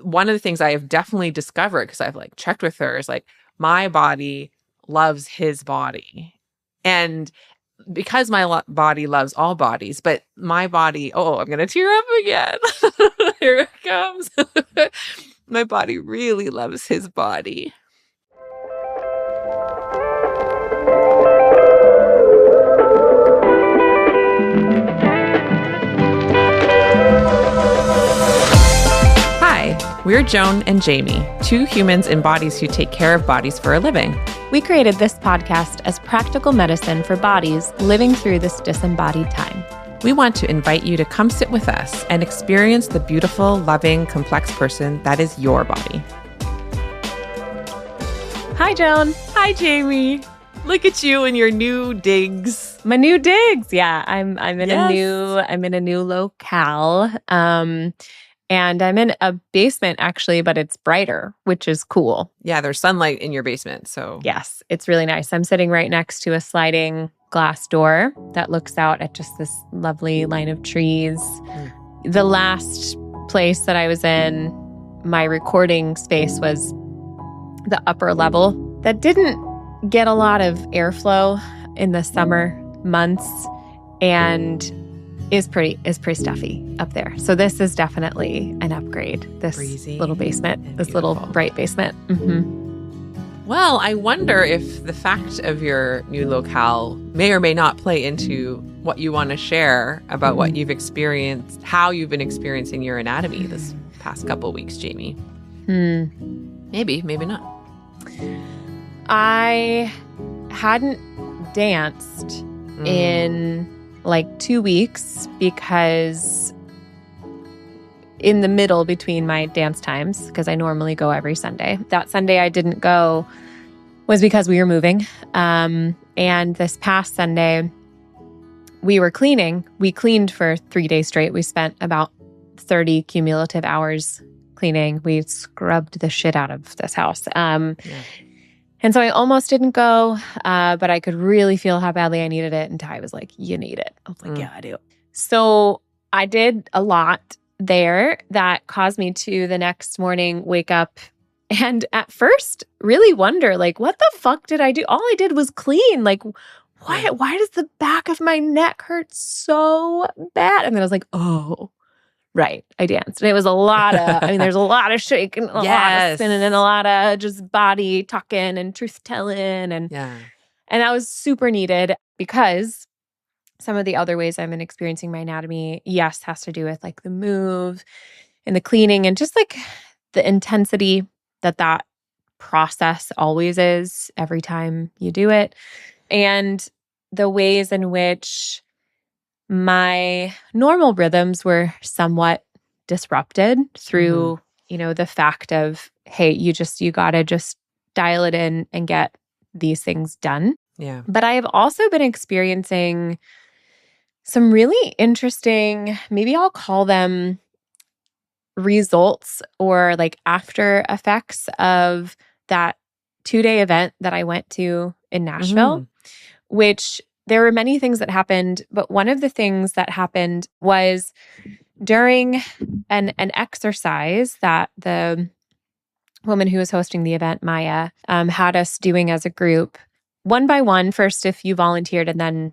one of the things I have definitely discovered, because I've like checked with her, is like my body loves his body. And because my body loves all bodies, but my body, oh, I'm going to tear up again. Here it comes. My body really loves his body. Hi, we're Joan and Jamie, two humans in bodies who take care of bodies for a living. We created this podcast as practical medicine for bodies living through this disembodied time. We want to invite you to come sit with us and experience the beautiful, loving, complex person that is your body. Hi, Joan. Hi, Jamie. Look at you and your new digs. My new digs. Yeah, I'm in Yes. a new locale. And I'm in a basement actually, but it's brighter, which is cool. Yeah, there's sunlight in your basement, so. Yes, it's really nice. I'm sitting right next to a sliding glass door that looks out at just this lovely line of trees. The last place that I was in, my recording space was the upper level that didn't get a lot of airflow in the summer months and is pretty stuffy up there. So this is definitely an upgrade. This Breezy little basement, this beautiful. little bright basement. Mm-hmm. Well, I wonder if the fact of your new locale may or may not play into what you want to share about what you've experienced, how you've been experiencing your anatomy this past couple weeks, Jamie. Maybe, maybe not. I hadn't danced in like 2 weeks because in the middle between my dance times, because I normally go every Sunday. That Sunday I didn't go was because we were moving. And this past Sunday, we were cleaning. We cleaned for 3 days straight. We spent about 30 cumulative hours cleaning. We scrubbed the shit out of this house. And so I almost didn't go, but I could really feel how badly I needed it. And Ty was like, you need it. I was like, yeah, I do. So I did a lot there that caused me to the next morning wake up and at first really wonder, like, what the fuck did I do? All I did was clean. Like, why does the back of my neck hurt so bad? And then I was like, oh, right, I danced. And it was a lot of, there's a lot of shaking, a lot of spinning, and a lot of just body talking and truth telling. And that was super needed because some of the other ways I've been experiencing my anatomy, yes, has to do with like the move and the cleaning and just like the intensity that process always is every time you do it. And the ways in which my normal rhythms were somewhat disrupted through, the fact of, hey, you got to just dial it in and get these things done. Yeah. But I have also been experiencing some really interesting, maybe I'll call them results or like after effects of that 2-day event that I went to in Nashville, which there were many things that happened, but one of the things that happened was during an exercise that the woman who was hosting the event, Maya, had us doing as a group, one by one, first if you volunteered, and then,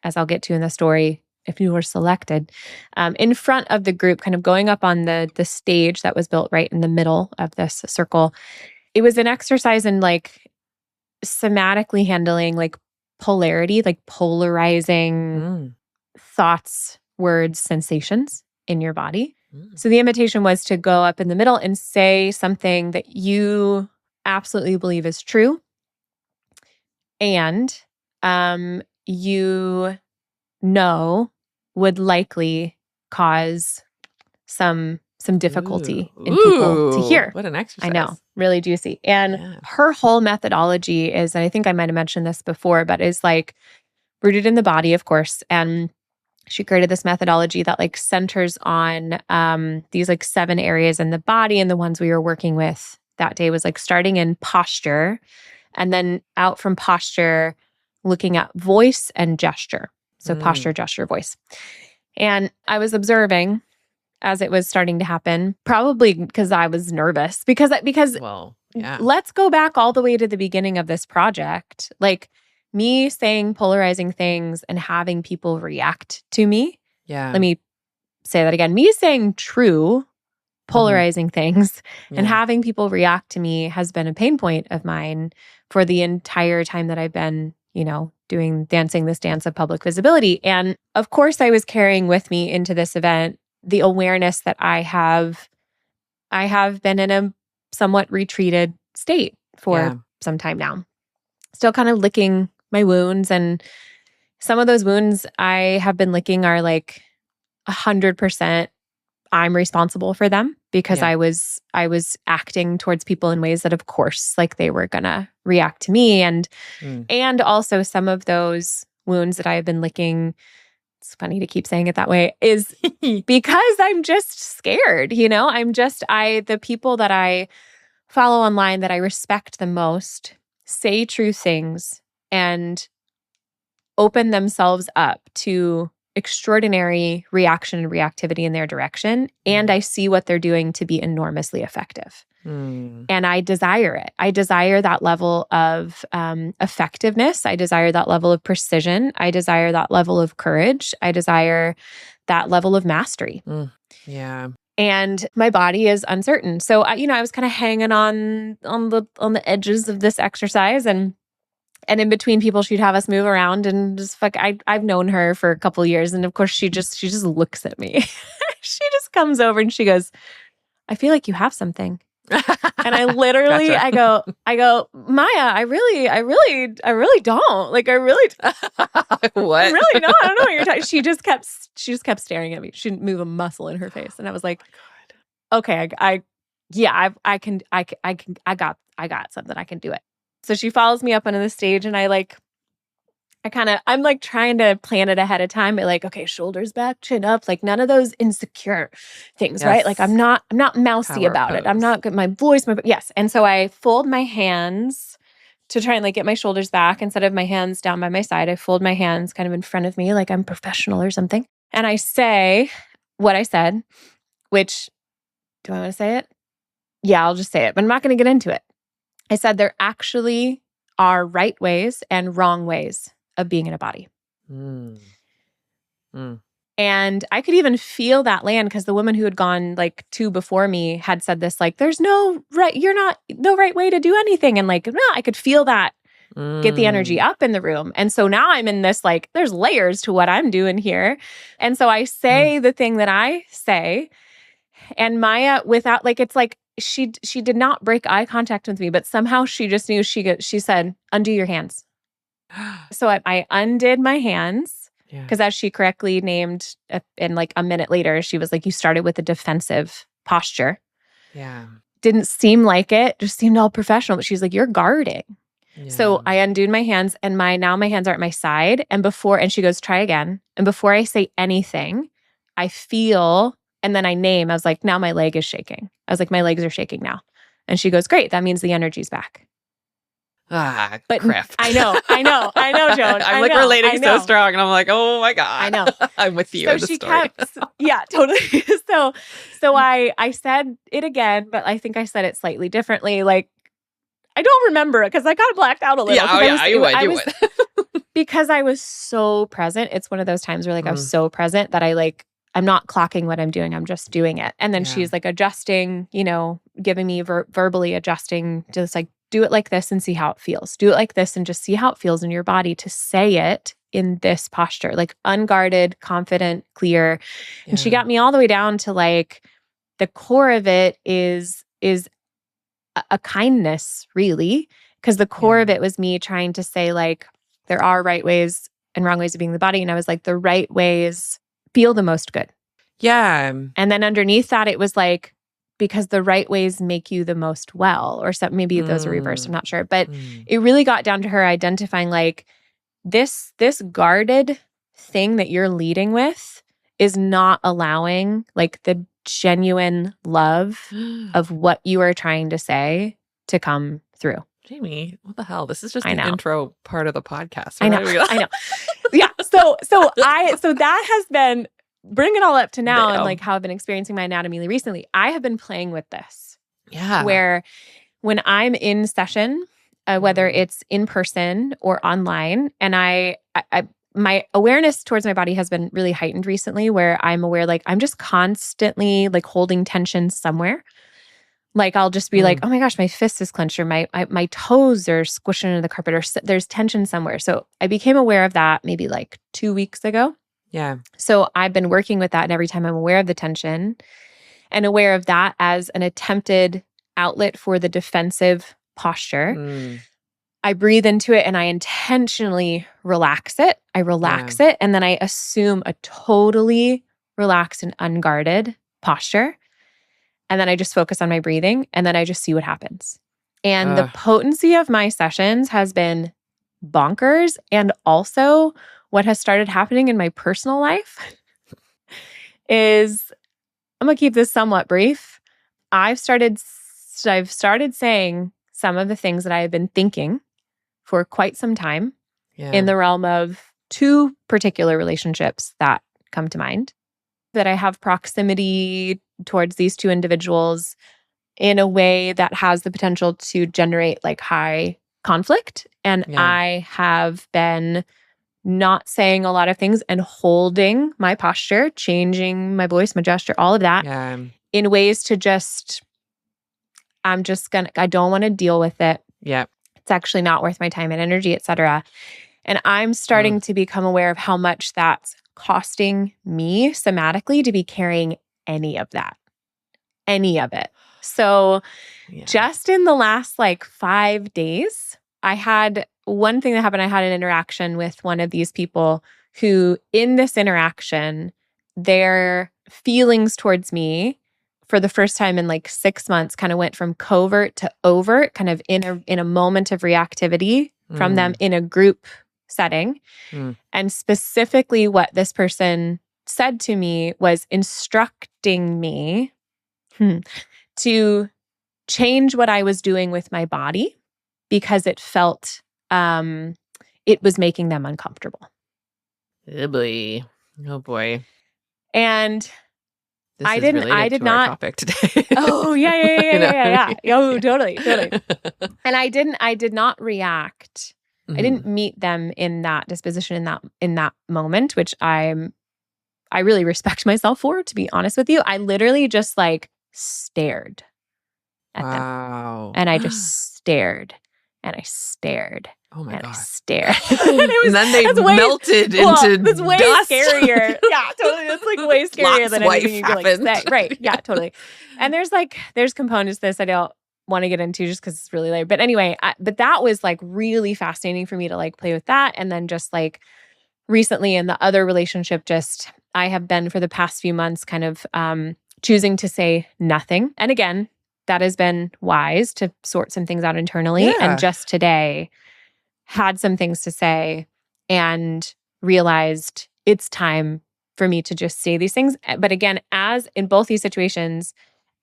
as I'll get to in the story, if you were selected, in front of the group, kind of going up on the stage that was built right in the middle of this circle. It was an exercise in like somatically handling like polarity, like polarizing thoughts, words, sensations in your body. So the invitation was to go up in the middle and say something that you absolutely believe is true. And you would likely cause some difficulty in people to hear. What an exercise. I know, really juicy. And her whole methodology is, and I think I might have mentioned this before, but is like rooted in the body, of course. And she created this methodology that like centers on these like 7 areas in the body. And the ones we were working with that day was like starting in posture and then out from posture, looking at voice and gesture. So posture, gesture, voice. And I was observing as it was starting to happen, probably because I was nervous. Because Well, yeah. let's go back all the way to the beginning of this project. Like me saying polarizing things and having people react to me. Yeah. Let me say that again. Me saying true, polarizing things and having people react to me has been a pain point of mine for the entire time that I've been, dancing this dance of public visibility. And of course, I was carrying with me into this event the awareness that I have been in a somewhat retreated state for some time now. Still kind of licking my wounds. And some of those wounds I have been licking are like 100% I'm responsible for them because I was acting towards people in ways that, of course, like they were gonna react to me. And also some of those wounds that I have been licking, it's funny to keep saying it that way, is because I'm just scared, the people that I follow online that I respect the most say true things and open themselves up to extraordinary reaction and reactivity in their direction. And I see what they're doing to be enormously effective. And I desire it. I desire that level of effectiveness. I desire that level of precision. I desire that level of courage. I desire that level of mastery. Yeah. And my body is uncertain. So I was kind of hanging on the edges of this exercise, and in between people, she'd have us move around and just I've known her for a couple of years, and of course she just looks at me. She just comes over and she goes, "I feel like you have something." And I literally, gotcha. I go, "Maya, I really don't. Like, I really, what? I really don't. I don't know what you're talking." She just kept staring at me. She didn't move a muscle in her face, and I was like, "Okay, I got something. I can do it." So she follows me up onto the stage, and I'm like trying to plan it ahead of time. But like, okay, shoulders back, chin up, like none of those insecure things, right? Like I'm not mousy Power about pose. it. I'm not good. My voice, yes. And so I fold my hands to try and like get my shoulders back instead of my hands down by my side. I fold my hands kind of in front of me, like I'm professional or something. And I say what I said, which, do I want to say it? Yeah, I'll just say it, but I'm not going to get into it. I said there actually are right ways and wrong ways of being in a body. And I could even feel that land because the woman who had gone like two before me had said this, like, there's no right way to do anything. And like, no, I could feel that get the energy up in the room. And so now I'm in this, like, there's layers to what I'm doing here. And so I say the thing that I say, and Maya, without, like, it's like, she did not break eye contact with me, but somehow she just knew. She said, "Undo your hands." So I undid my hands because, as she correctly named, and like a minute later, she was like, "You started with a defensive posture." Yeah, didn't seem like it; just seemed all professional. But she's like, "You're guarding." Yeah. So I undid my hands, and now my hands are at my side. And she goes, "Try again." And before I say anything, I feel. And then I was like, now my leg is shaking. I was like, my legs are shaking now. And she goes, "Great. That means the energy's back." But crap. I know, Joan. I'm like relating so strong. And I'm like, oh my God. I know. I'm with you in the story. Yeah, totally. So I said it again, but I think I said it slightly differently. Like, I don't remember it because I kind of blacked out a little. Yeah, you would. Because I was so present. It's one of those times where like I was so present that I'm not clocking what I'm doing. I'm just doing it. And then she's like adjusting, giving me verbally adjusting, just like, do it like this and see how it feels. Do it like this and just see how it feels in your body to say it in this posture, like unguarded, confident, clear. Yeah. And she got me all the way down to like the core of it is a kindness, really, because the core of it was me trying to say like, there are right ways and wrong ways of being the body. And I was like, the right ways feel the most good. Yeah. And then underneath that, it was like, because the right ways make you the most well, or something. Maybe those are reversed. I'm not sure. But it really got down to her identifying like this guarded thing that you're leading with is not allowing like the genuine love of what you are trying to say to come through. Jamie, what the hell? This is just the intro part of the podcast. I know. Yeah. So that has been bring it all up to now and Damn. like how I've been experiencing my anatomy recently, I have been playing with this. Yeah. Where when I'm in session, whether it's in person or online, and my awareness towards my body has been really heightened recently, where I'm aware, like I'm just constantly like holding tension somewhere. Like I'll just be like, oh my gosh, my fist is clenched, or my toes are squished into the carpet, or there's tension somewhere. So I became aware of that maybe like 2 weeks ago. Yeah. So I've been working with that, and every time I'm aware of the tension and aware of that as an attempted outlet for the defensive posture, I breathe into it and I intentionally relax it. I relax it, and then I assume a totally relaxed and unguarded posture. And then I just focus on my breathing, and then I just see what happens. And the potency of my sessions has been bonkers. And also what has started happening in my personal life is, I'm going to keep this somewhat brief. I've started saying some of the things that I have been thinking for quite some time in the realm of 2 particular relationships that come to mind. That I have proximity towards these 2 individuals in a way that has the potential to generate like high conflict. And I have been not saying a lot of things and holding my posture, changing my voice, my gesture, all of that in ways to just, I don't want to deal with it. Yeah. It's actually not worth my time and energy, et cetera. And I'm starting to become aware of how much that's costing me somatically to be carrying any of it. So just in the last like 5 days, I had one thing that happened. I had an interaction with one of these people who, in this interaction, their feelings towards me for the first time in like 6 months kind of went from covert to overt, kind of in a moment of reactivity from them in a group setting. And specifically what this person said to me was instructing me to change what I was doing with my body because it felt it was making them uncomfortable. Oh boy. Oh boy. And this I is didn't. I did not. Our topic today. Oh yeah. Oh, totally. And I did not react. I didn't meet them in that disposition in that moment, which I really respect myself for, to be honest with you. I literally just like stared at them. And I just stared and I stared. Oh my God. I stared. And then they melted into that's way dust. scarier. Yeah, totally. That's like way scarier than anything you could like say. Right. Yeah, totally. And there's components to this I don't want to get into just because it's really late. But anyway, but that was like really fascinating for me to like play with that. And then just like recently in the other relationship, just I have been for the past few months kind of choosing to say nothing. And again, that has been wise to sort some things out internally. Yeah. And just today had some things to say and realized it's time for me to just say these things. But again, as in both these situations,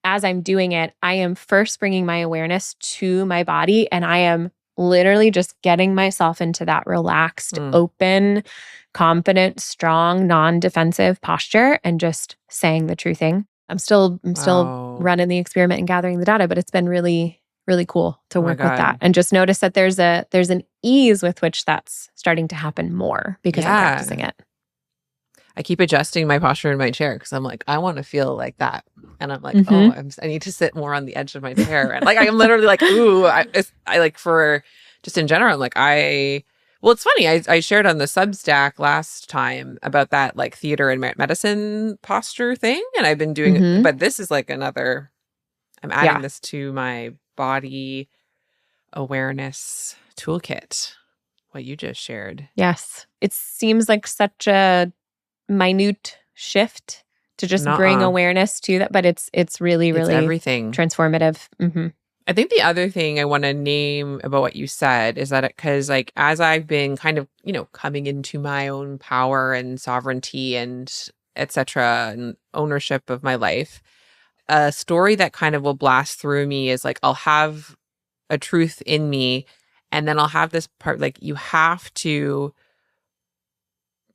as I'm doing it, I am first bringing my awareness to my body, and I am literally just getting myself into that relaxed, open, confident, strong, non-defensive posture and just saying the true thing. I'm still running the experiment and gathering the data, but it's been really, really cool to work with that and just notice that there's an ease with which that's starting to happen more because I'm practicing it. I keep adjusting my posture in my chair because I'm like, I want to feel like that. And I'm like, I need to sit more on the edge of my chair. And like, I'm literally like, ooh, I like for just in general, I'm like, well, it's funny. I shared on the Substack last time about that like theater and medicine posture thing. And I've been doing, but this is like I'm adding this to my body awareness toolkit, what you just shared. Yes. It seems like such a minute shift to just bring awareness to that, but it's really, really everything transformative. I think the other thing I want to name about what you said is that because like as I've been kind of, coming into my own power and sovereignty and etc. and ownership of my life, a story that kind of will blast through me is like I'll have a truth in me and then I'll have this part like you have to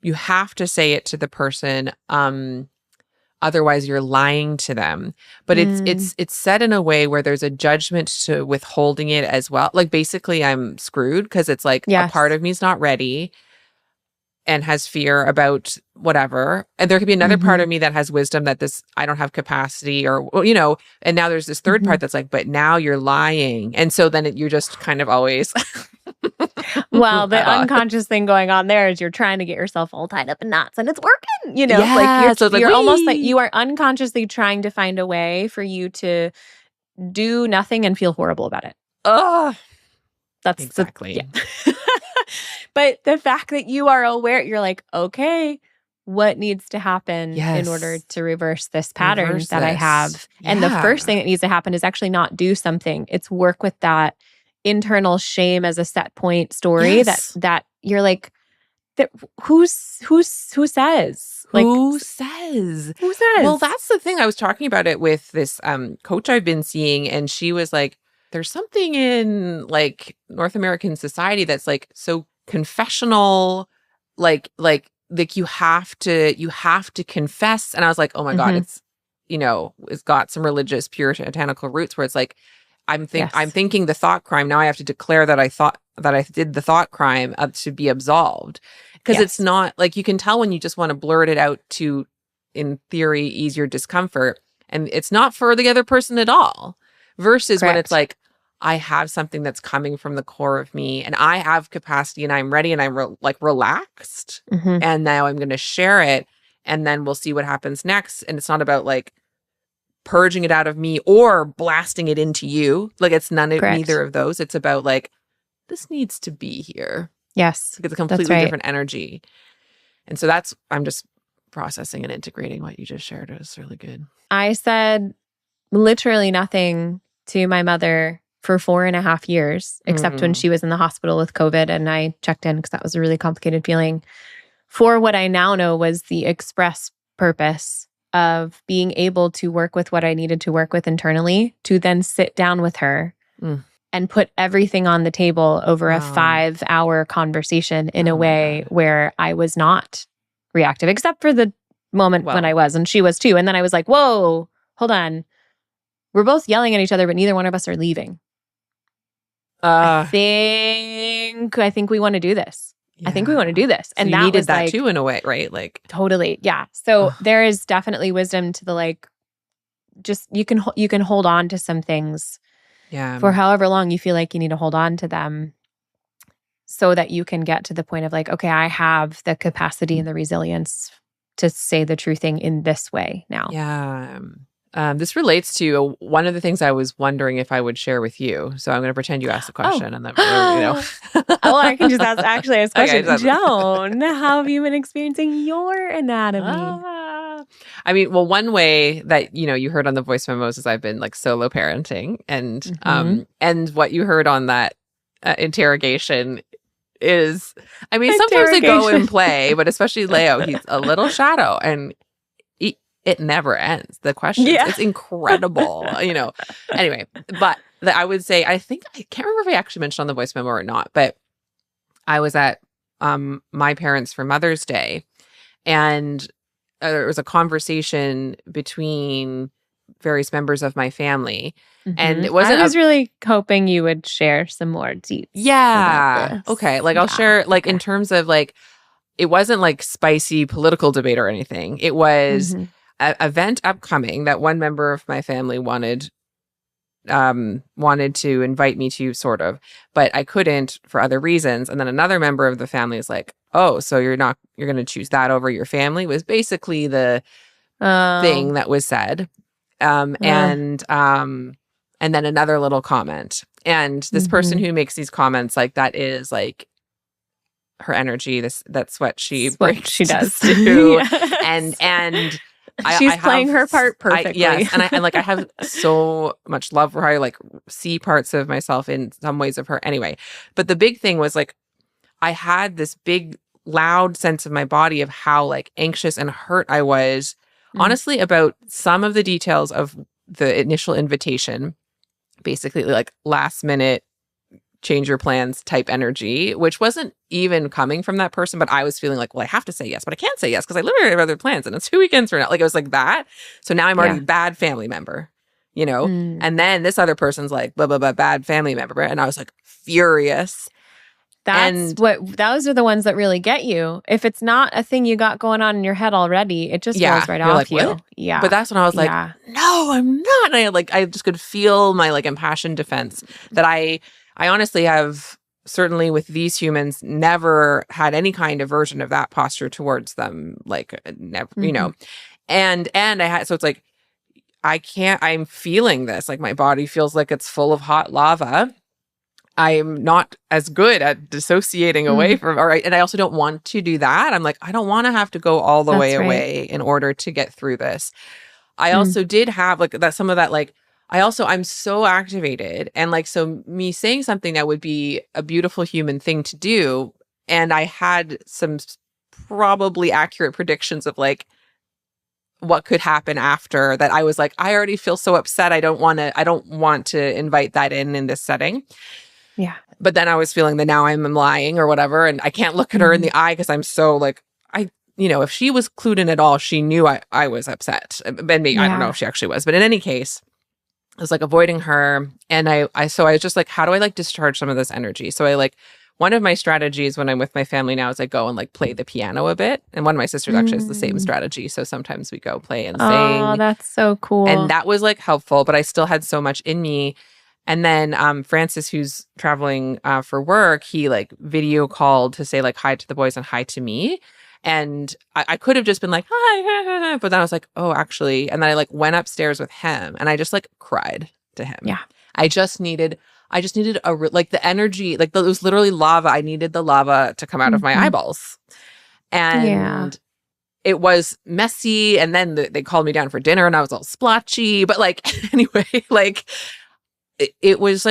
you have to say it to the person. Otherwise you're lying to them. But it's said in a way where there's a judgment to withholding it as well. Like basically I'm screwed because it's like a part of me is not ready and has fear about whatever. And there could be another part of me that has wisdom that I don't have capacity or, you know, and now there's this third part that's like, but now you're lying. And so then you're just kind of always. Well, the unconscious thing going on there is you're trying to get yourself all tied up in knots and it's working, you know, you're almost like you are unconsciously trying to find a way for you to do nothing and feel horrible about it. That's exactly. But the fact that you are aware, you're like, okay, what needs to happen in order to reverse this pattern that I have? Yeah. And the first thing that needs to happen is actually not do something. It's work with that internal shame as a set point story that you're like, who says? Like, who says? Well, that's the thing. I was talking about it with this coach I've been seeing, and she was like, there's something in like North American society that's like so confessional, like you have to confess. And I was like, oh my God, it's, you know, it's got some religious puritanical roots where it's like, I'm thinking the thought crime. Now I have to declare that I thought that I did the thought crime to be absolved. Because it's not like, you can tell when you just want to blurt it out to, in theory, ease your discomfort. And it's not for the other person at all. Versus when it's like, I have something that's coming from the core of me and I have capacity and I'm ready and I'm relaxed. And now I'm going to share it and then we'll see what happens next. And it's not about like purging it out of me or blasting it into you. Like it's neither of those. It's about like, this needs to be here. Yes. Like it's a completely different energy. And so I'm just processing and integrating what you just shared. It was really good. I said literally nothing to my mother for 4.5 years, except when she was in the hospital with COVID and I checked in because that was a really complicated feeling, for what I now know was the express purpose of being able to work with what I needed to work with internally, to then sit down with her and put everything on the table over a 5-hour conversation in a way where I was not reactive, except for the moment when I was, and she was too. And then I was like, whoa, hold on. We're both yelling at each other, but neither one of us are leaving. I think we want to do this. I think we want to do this. And so you needed that too in a way, right? Like totally. Yeah. So there is definitely wisdom to the like, just you can hold on to some things for however long you feel like you need to hold on to them so that you can get to the point of like, okay, I have the capacity and the resilience to say the true thing in this way now. Yeah. This relates to one of the things I was wondering if I would share with you. So I'm going to pretend you asked the question and then, you know. I can just ask a question. Okay, Joan, how have you been experiencing your anatomy? I mean, well, one way that, you know, you heard on the voice memos is I've been like solo parenting and what you heard on that interrogation is, I mean, sometimes they go in play, but especially Leo, he's a little shadow and it never ends. The question, it's incredible, you know. Anyway, but I would say, I can't remember if I actually mentioned on the voice memo or not, but I was at my parents for Mother's Day, and there was a conversation between various members of my family, and it wasn't. I was really hoping you would share some more deets. Yeah. Okay. Like I'll share. Like in terms of like, it wasn't like spicy political debate or anything. It was an event upcoming that one member of my family wanted to invite me to, sort of, but I couldn't for other reasons. And then another member of the family is like, "Oh, so you're going to choose that over your family?" Was basically the thing that was said. And then another little comment. And this person who makes these comments, like that is like her energy. That's what she does. Do. And she's playing her part perfectly. Yes. And I have so much love for her. I like see parts of myself in some ways of her anyway. But the big thing was like, I had this big, loud sense of my body of how like anxious and hurt I was, honestly, about some of the details of the initial invitation, basically like last minute change your plans type energy, which wasn't even coming from that person, but I was feeling like, well, I have to say yes, but I can't say yes because I literally have other plans and it's 2 weekends from now. Like it was like that. So now I'm already a bad family member, you know? And then this other person's like, blah, blah, blah, bad family member. And I was like furious. Those are the ones that really get you. If it's not a thing you got going on in your head already, it just rolls right off like, you. What? Yeah. But that's when I was like, no, I'm not. And I just could feel my like impassioned defense that I honestly have certainly with these humans never had any kind of version of that posture towards them. Like never, you know, and I had, so it's like, I'm feeling this, like my body feels like it's full of hot lava. I'm not as good at dissociating away from, and I also don't want to do that. I'm like, I don't want to have to go all the way away in order to get through this. I also did have like that, some of that, like, I'm so activated. And like, so me saying something that would be a beautiful human thing to do. And I had some probably accurate predictions of like, what could happen after that. I was like, I already feel so upset. I don't want to invite that in this setting. Yeah. But then I was feeling that now I'm lying or whatever. And I can't look at her in the eye because I'm so like, if she was clued in at all, she knew I was upset. And maybe, I don't know if she actually was. But in any case, I was like avoiding her. And I was just like, how do I like discharge some of this energy? So I like, one of my strategies when I'm with my family now is I go and like play the piano a bit. And one of my sisters actually has the same strategy. So sometimes we go play and sing. Oh, that's so cool. And that was like helpful, but I still had so much in me. And then Francis, who's traveling for work, he like video called to say like hi to the boys and hi to me. And I could have just been like, hi, but then I was like, oh, actually. And then I like went upstairs with him and I just like cried to him. Yeah. I just needed like the energy, like it was literally lava. I needed the lava to come out of my eyeballs. And it was messy. And then they called me down for dinner and I was all splotchy. But like, anyway, like it was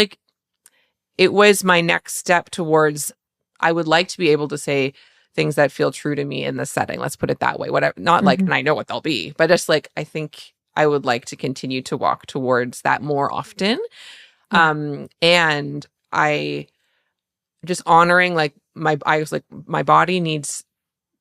my next step towards, I would like to be able to say things that feel true to me in the setting. Let's put it that way. Whatever, not like, and I know what they'll be, but just like, I think I would like to continue to walk towards that more often. And I just honoring like I was like, my body needs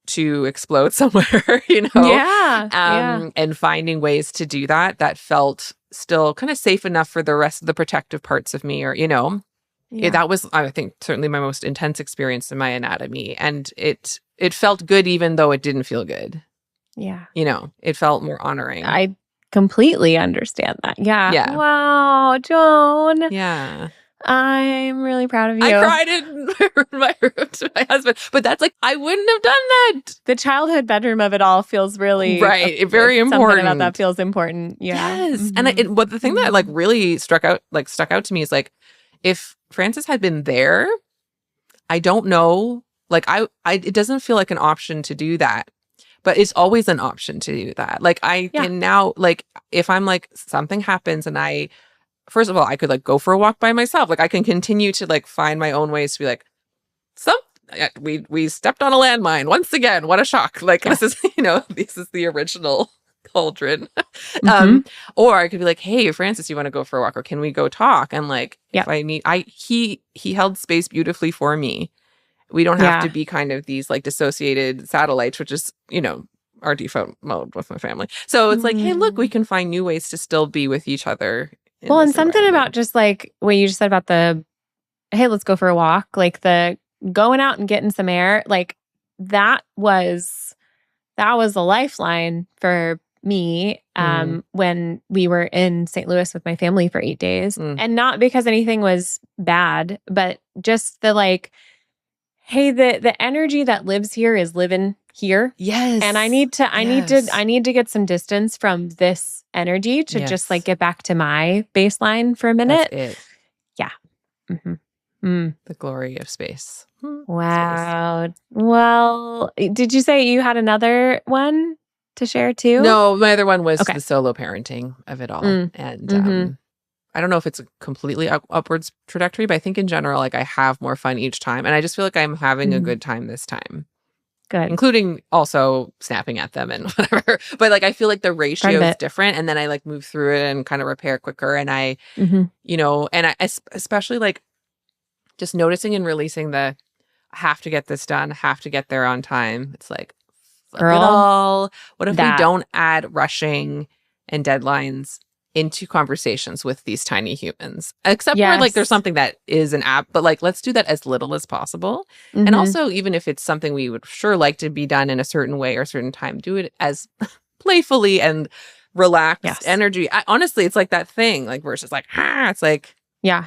to explode somewhere, you know? And finding ways to do that felt still kind of safe enough for the rest of the protective parts of me, or, you know, that was, I think, certainly my most intense experience in my anatomy. And it felt good, even though it didn't feel good. Yeah. You know, it felt more honoring. I completely understand that. Yeah. Yeah. Wow, Joan. Yeah. I'm really proud of you. I cried in my room to my husband, but that's like, I wouldn't have done that. The childhood bedroom of it all feels really very important. Something about that feels important. Yeah. Yes. And but the thing that like really stuck out to me is like, if Francis had been there, I don't know, like it doesn't feel like an option to do that. But it's always an option to do that. Like I can now, like if I'm like something happens and first of all, I could like go for a walk by myself. Like I can continue to like find my own ways to be like, we stepped on a landmine once again. What a shock. Like this is, this is the original cauldron. Or I could be like, hey, Francis, you want to go for a walk, or can we go talk? And like, if I need, he held space beautifully for me. We don't have to be kind of these like dissociated satellites, which is, our default mode with my family. So it's like, hey, look, we can find new ways to still be with each other. Well, and something about just like what you just said about the, hey, let's go for a walk, like the going out and getting some air, like that was a lifeline for me when we were in St. Louis with my family for 8 days. And not because anything was bad, but just the like, hey, the energy that lives here is living here. Yes. And I need to get some distance from this energy to just like get back to my baseline for a minute. That's it. Yeah. The glory of space. Wow. Space. Well, did you say you had another one to share too? No, my other one was the solo parenting of it all. And I don't know if it's a completely upwards trajectory, but I think in general, like I have more fun each time. And I just feel like I'm having a good time this time. Good. Including also snapping at them and whatever. But like, I feel like the ratio is different. And then I like move through it and kind of repair quicker. And I, and I especially like just noticing and releasing the I have to get this done, have to get there on time. It's like, fuck Girl, it all. What if we that. don't add rushing and deadlines into conversations with these tiny humans? Except for like there's Yes. something that is an app, but like let's do that as little as possible. And Mhm. also, even if it's something we would sure like to be done in a certain way or a certain time, do it as playfully and relaxed Yes. energy. Honestly, it's like that thing, like where it's just like, it's like, Yeah.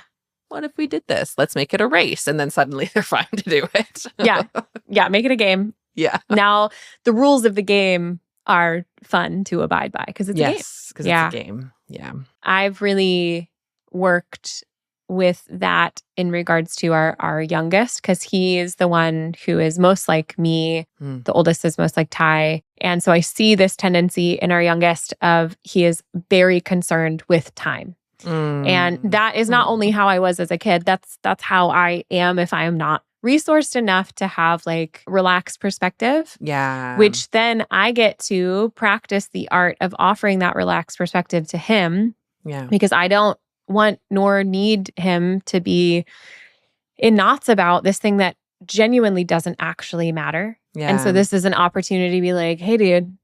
what if we did this? Let's make it a race. And then suddenly they're fine to do it. Yeah. Yeah. Make it a game. Yeah. Now, the rules of the game are fun to abide by because it's a game. Yes, because Yeah. it's a game. Yeah. I've really worked with that in regards to our youngest because he is the one who is most like me. Mm. The oldest is most like Ty. And so I see this tendency in our youngest of he is very concerned with time. And that is not only how I was as a kid, that's how I am if I am not resourced enough to have like relaxed perspective. Yeah. Which then I get to practice the art of offering that relaxed perspective to him. Yeah. Because I don't want nor need him to be in knots about this thing that genuinely doesn't actually matter. Yeah. And so this is an opportunity to be like, hey, dude,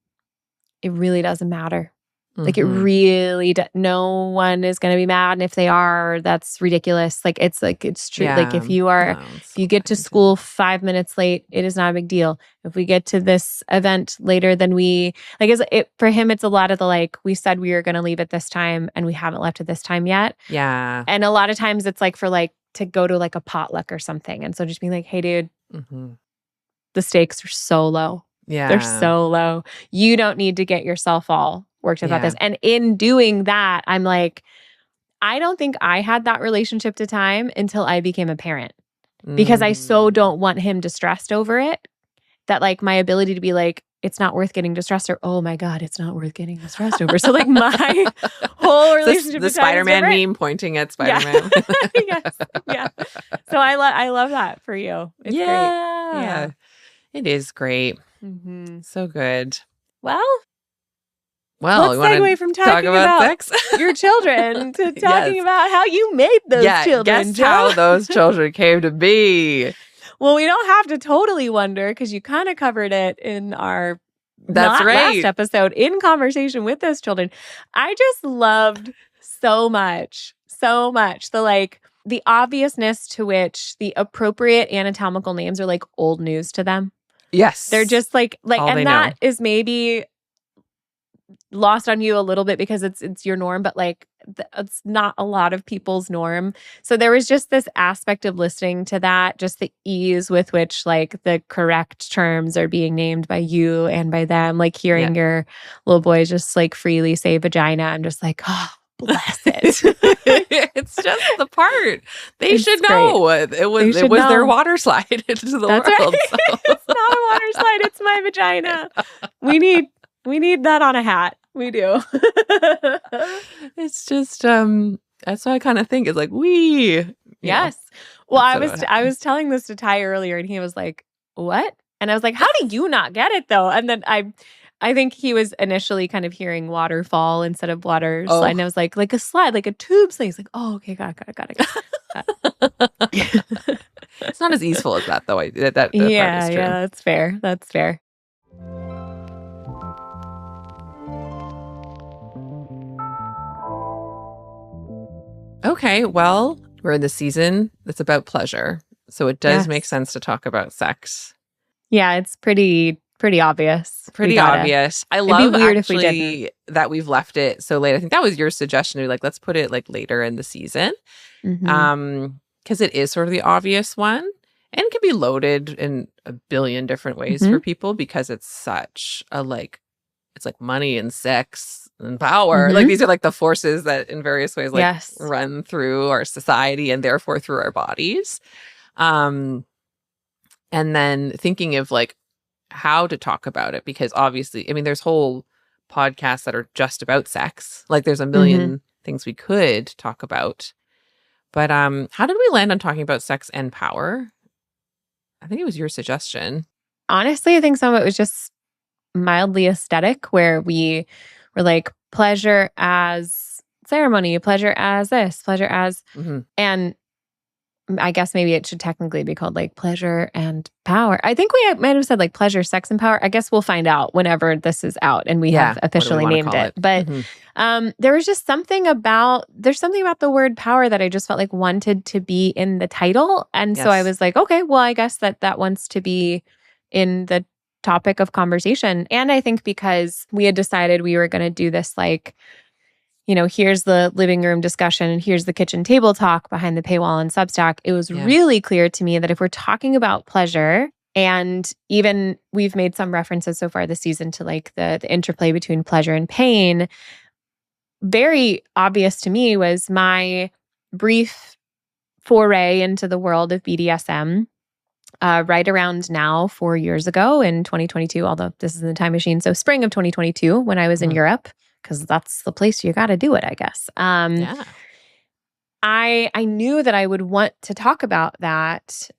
it really doesn't matter. Like it really, no one is going to be mad. And if they are, that's ridiculous. Like, it's true. Yeah. Like if you get to school 5 minutes late, it is not a big deal. If we get to this event later than for him, it's a lot of the, like, we said we were going to leave at this time and we haven't left at this time yet. Yeah. And a lot of times it's like for like to go to like a potluck or something. And so just being like, hey, dude, the stakes are so low. Yeah. They're so low. You don't need to get yourself all worked about this. And in doing that, I'm like, I don't think I had that relationship to time until I became a parent because I so don't want him distressed over it that like my ability to be like, it's not worth getting distressed or, oh my God, it's not worth getting distressed over. So like my whole relationship the to time Spider-Man is meme pointing at Spider-Man. Yes. Yeah. So I love that for you. It's great. Yeah. It is great. Mm-hmm. So good. Well, let's you segue from talking about sex? your children to talking about how you made those children. Guess how those children came to be. Well, we don't have to totally wonder because you kind of covered it in our last episode in conversation with those children. I just loved so much the obviousness to which the appropriate anatomical names are like old news to them. Yes. They're just like, all and that is maybe lost on you a little bit because it's your norm, but like it's not a lot of people's norm. So there was just this aspect of listening to that, just the ease with which like the correct terms are being named by you and by them, like hearing your little boys just like freely say vagina. I'm just like, oh, bless it. It's just the part they should know. It was their water slide into the world. Right. So. It's not a water slide. It's my vagina. We need that on a hat. We do. It's just that's what I kind of think is like yes. Well, I was telling this to Ty earlier and he was like, "What?" And I was like, "How do you not get it though?" And then I think he was initially kind of hearing waterfall instead of water slide. And I was like a slide, like a tube slide. He's like, "Oh, okay, got it." It's not as easeful as that though. That part is true. Yeah, that's fair. That's fair. Okay, well, we're in the season that's about pleasure. So it does make sense to talk about sex. Yeah, it's pretty obvious. Pretty obvious. I love weird actually if we didn't. that we've left it so late. I think that was your suggestion to be like, let's put it like later in the season. Because it is sort of the obvious one and can be loaded in a billion different ways for people because it's such a it's like money and sex and power. Like these are like the forces that in various ways run through our society and therefore through our bodies. And then thinking of like how to talk about it, because obviously, I mean, there's whole podcasts that are just about sex. Like there's a million things we could talk about. But how did we land on talking about sex and power? I think it was your suggestion. Honestly, I think some of it was just mildly aesthetic, where we were like pleasure as ceremony, pleasure as this, pleasure as, and I guess maybe it should technically be called like pleasure and power. I think we might have said like pleasure, sex, and power. I guess we'll find out whenever this is out and we have officially named it. But there was just something about the word power that I just felt like wanted to be in the title. And so I was like, okay, well, I guess that wants to be in the topic of conversation. And I think because we had decided we were going to do this like, here's the living room discussion and here's the kitchen table talk behind the paywall on Substack. It was really clear to me that if we're talking about pleasure, and even we've made some references so far this season to like the interplay between pleasure and pain, very obvious to me was my brief foray into the world of BDSM right around now, 4 years ago in 2022, although this is in the time machine. So spring of 2022 when I was in Europe, because that's the place you got to do it, I guess. I knew that I would want to talk about that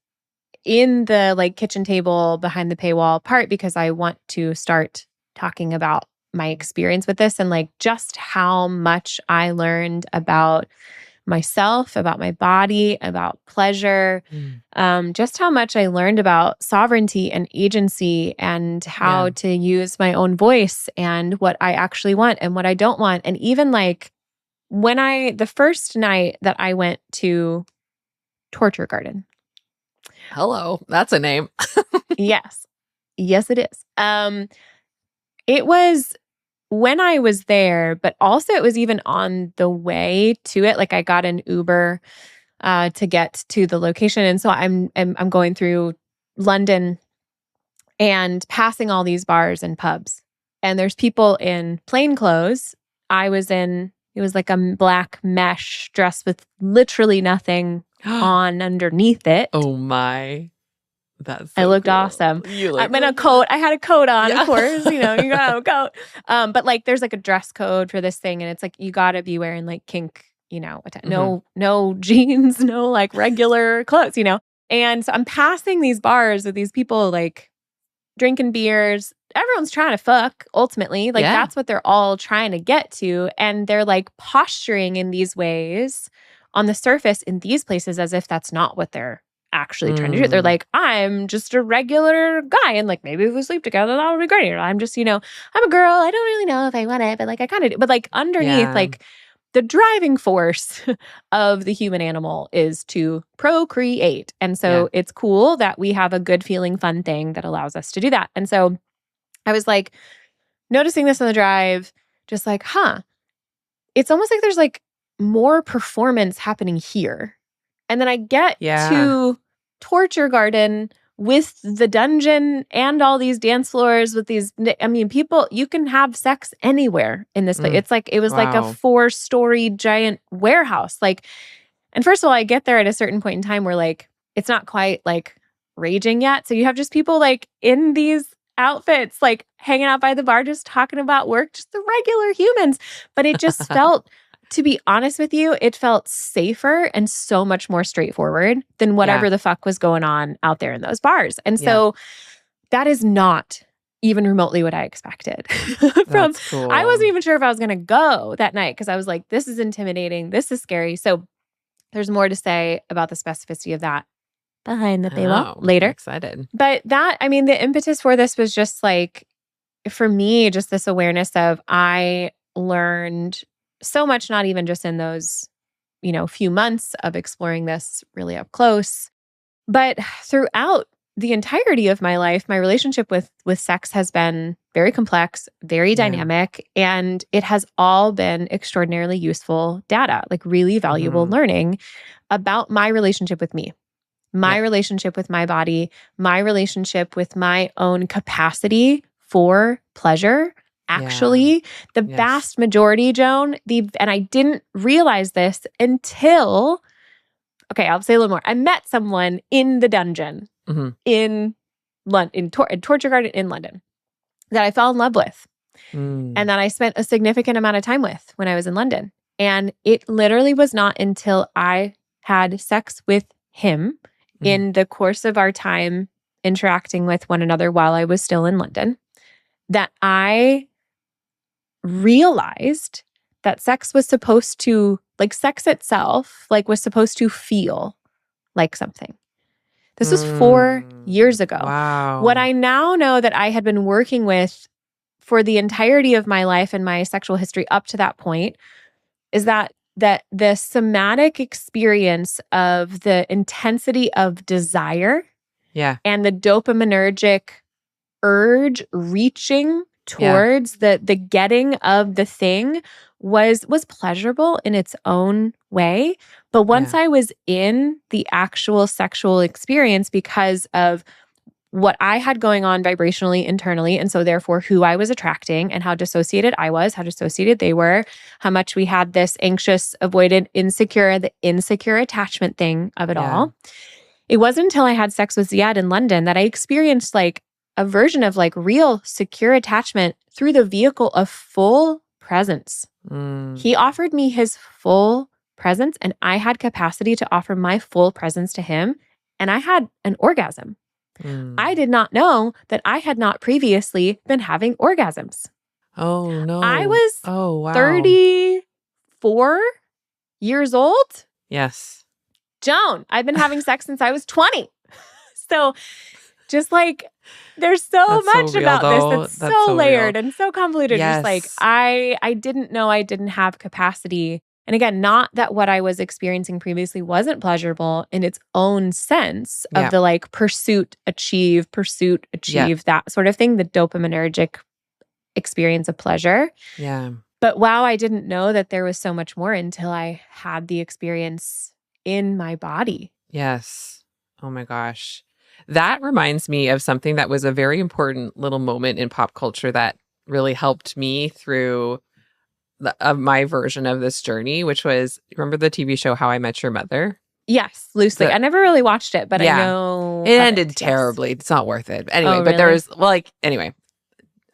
in the like kitchen table behind the paywall part, because I want to start talking about my experience with this and like just how much I learned about myself, about my body, about pleasure, just how much I learned about sovereignty and agency and how to use my own voice and what I actually want and what I don't want. And even like the first night that I went to Torture Garden. Hello, that's a name. Yes, it is. It was when I was there, but also it was even on the way to it. Like I got an Uber to get to the location, and so I'm going through London and passing all these bars and pubs, and there's people in plain clothes. It was like a black mesh dress with literally nothing on underneath it. Oh my. I looked cool. Awesome. I'm in a coat. I had a coat on, of course. You got to have a coat. But like, there's like a dress code for this thing, and it's like you got to be wearing like kink. No jeans, no like regular clothes. And so I'm passing these bars with these people like drinking beers. Everyone's trying to fuck. Ultimately, like that's what they're all trying to get to, and they're like posturing in these ways on the surface in these places as if that's not what they're actually trying to do. They're like, I'm just a regular guy, and like maybe if we sleep together, that would be great. Or I'm just, I'm a girl. I don't really know if I want it, but like I kind of do. But like underneath, like the driving force of the human animal is to procreate. And so it's cool that we have a good feeling, fun thing that allows us to do that. And so I was like noticing this on the drive, just like, it's almost like there's like more performance happening here. And then I get to Torture Garden with the dungeon and all these dance floors with these, people, you can have sex anywhere in this place. It's like, it was like a 4-story giant warehouse. Like, and first of all, I get there at a certain point in time where like, it's not quite like raging yet. So you have just people like in these outfits, like hanging out by the bar, just talking about work, just the regular humans. But it just felt, to be honest with you, it felt safer and so much more straightforward than whatever the fuck was going on out there in those bars. And so that is not even remotely what I expected. Cool. I wasn't even sure if I was going to go that night because I was like, this is intimidating. This is scary. So there's more to say about the specificity of that behind the paywall later. I'm excited. But the impetus for this was just like, for me, just this awareness of I learned so much, not even just in those, few months of exploring this really up close, but throughout the entirety of my life, my relationship with sex has been very complex, very dynamic, and it has all been extraordinarily useful data, like really valuable learning about my relationship with me, my relationship with my body, my relationship with my own capacity for pleasure. Actually, the vast majority, Joan, and I didn't realize this until, I'll say a little more. I met someone in the dungeon in London, in Torture Garden in London, that I fell in love with and that I spent a significant amount of time with when I was in London. And it literally was not until I had sex with him in the course of our time interacting with one another while I was still in London that I realized that sex was supposed to, like sex itself, like was supposed to feel like something. This was 4 years ago. Wow. What I now know that I had been working with for the entirety of my life and my sexual history up to that point is that the somatic experience of the intensity of desire and the dopaminergic urge reaching towards the getting of the thing was pleasurable in its own way. But once I was in the actual sexual experience, because of what I had going on vibrationally internally, and so therefore who I was attracting and how dissociated I was, how dissociated they were, how much we had this anxious, avoidant, insecure, the insecure attachment thing of it all. It wasn't until I had sex with Ziad in London that I experienced like a version of like real secure attachment through the vehicle of full presence. He offered me his full presence, and I had capacity to offer my full presence to him, and I had an orgasm. I did not know that I had not previously been having orgasms. Oh, no. I was 34 years old. Yes. Joan, I've been having sex since I was 20. So just like, there's so much about this that's so layered and so convoluted. Just like, I didn't know I didn't have capacity. And again, not that what I was experiencing previously wasn't pleasurable in its own sense of the like pursuit, achieve, that sort of thing, the dopaminergic experience of pleasure. Yeah. But wow, I didn't know that there was so much more until I had the experience in my body. Yes. Oh my gosh. That reminds me of something that was a very important little moment in pop culture that really helped me through my version of this journey, which was, remember the TV show How I Met Your Mother? Yes, loosely. I never really watched it, but I know it ended terribly. It's not worth it. Anyway, but there was anyway,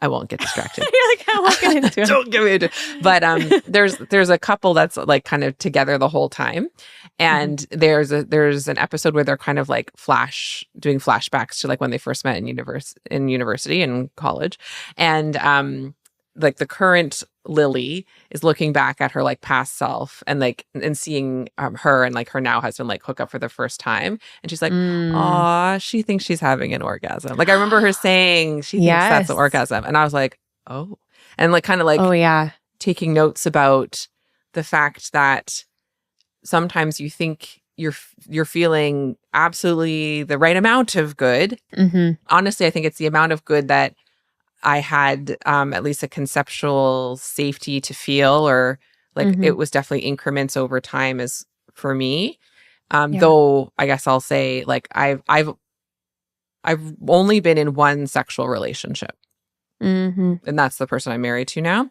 I won't get distracted. You're like, I won't get into it. Don't get me into it. But there's a couple that's like kind of together the whole time. And there's an episode where they're kind of like doing flashbacks to like when they first met in university and college. And like the current Lily is looking back at her like past self and like and seeing her and like her now husband like hook up for the first time, and she's like, "Aw, she thinks she's having an orgasm." Like I remember her saying she thinks that's an orgasm, and I was like, "Oh," and like kind of like, "Oh yeah," taking notes about the fact that sometimes you think you're feeling absolutely the right amount of good. Honestly, I think it's the amount of good that I had at least a conceptual safety to feel, or like it was definitely increments over time as for me. Though I guess I'll say like I've only been in one sexual relationship, and that's the person I'm married to now.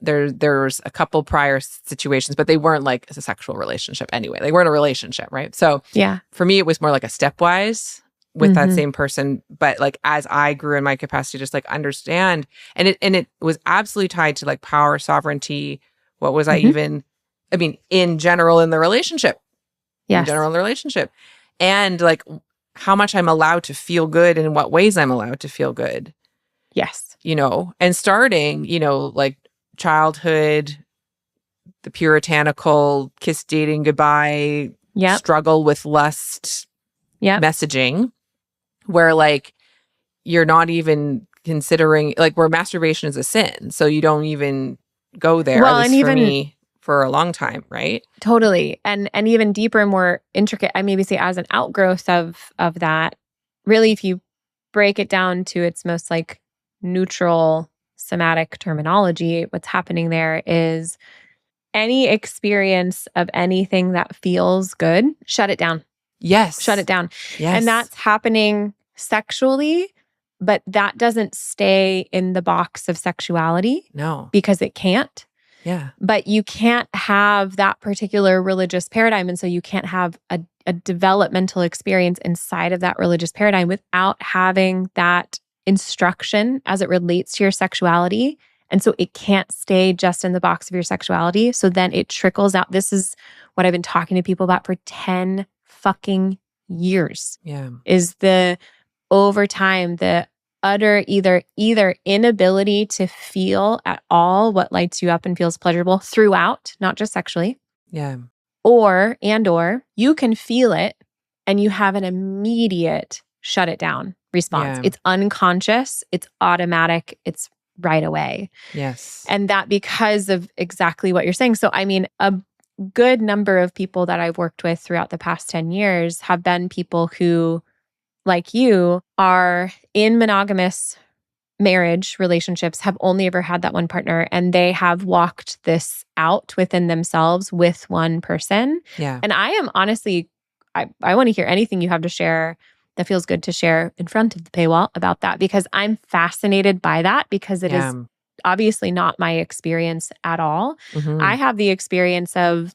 There's a couple prior situations, but they weren't like a sexual relationship anyway. They weren't a relationship, right? So for me, it was more like a stepwise with that same person. But like as I grew in my capacity to just like understand, and it was absolutely tied to like power, sovereignty. What was I even, I mean, in general in the relationship. In general in the relationship. And like how much I'm allowed to feel good and in what ways I'm allowed to feel good. Yes. You know, and starting, you know, like childhood, the puritanical kiss dating goodbye, struggle with lust messaging, where like you're not even considering, like where masturbation is a sin. So you don't even go there. Well, at least and for even me, for a long time, right? Totally. And even deeper and more intricate, I maybe say as an outgrowth of that, really, if you break it down to its most like neutral somatic terminology, what's happening there is any experience of anything that feels good, shut it down. Yes. Shut it down. Yes. And that's happening sexually, but that doesn't stay in the box of sexuality. No. Because it can't. Yeah. But you can't have that particular religious paradigm. And so you can't have a developmental experience inside of that religious paradigm without having that instruction as it relates to your sexuality. And so it can't stay just in the box of your sexuality. So then it trickles out. This is what I've been talking to people about for 10 fucking years. Yeah. Is the over time, the utter either inability to feel at all what lights you up and feels pleasurable throughout, not just sexually. Yeah. Or you can feel it and you have an immediate shut it down response. Yeah. It's unconscious, it's automatic, it's right away. Yes. And that because of exactly what you're saying. So, I mean, a good number of people that I've worked with throughout the past 10 years have been people who, like you, are in monogamous marriage relationships, have only ever had that one partner, and they have walked this out within themselves with one person. Yeah. And I am honestly, I want to hear anything you have to share that feels good to share in front of the paywall about that, because I'm fascinated by that, because it is obviously not my experience at all. Mm-hmm. I have the experience of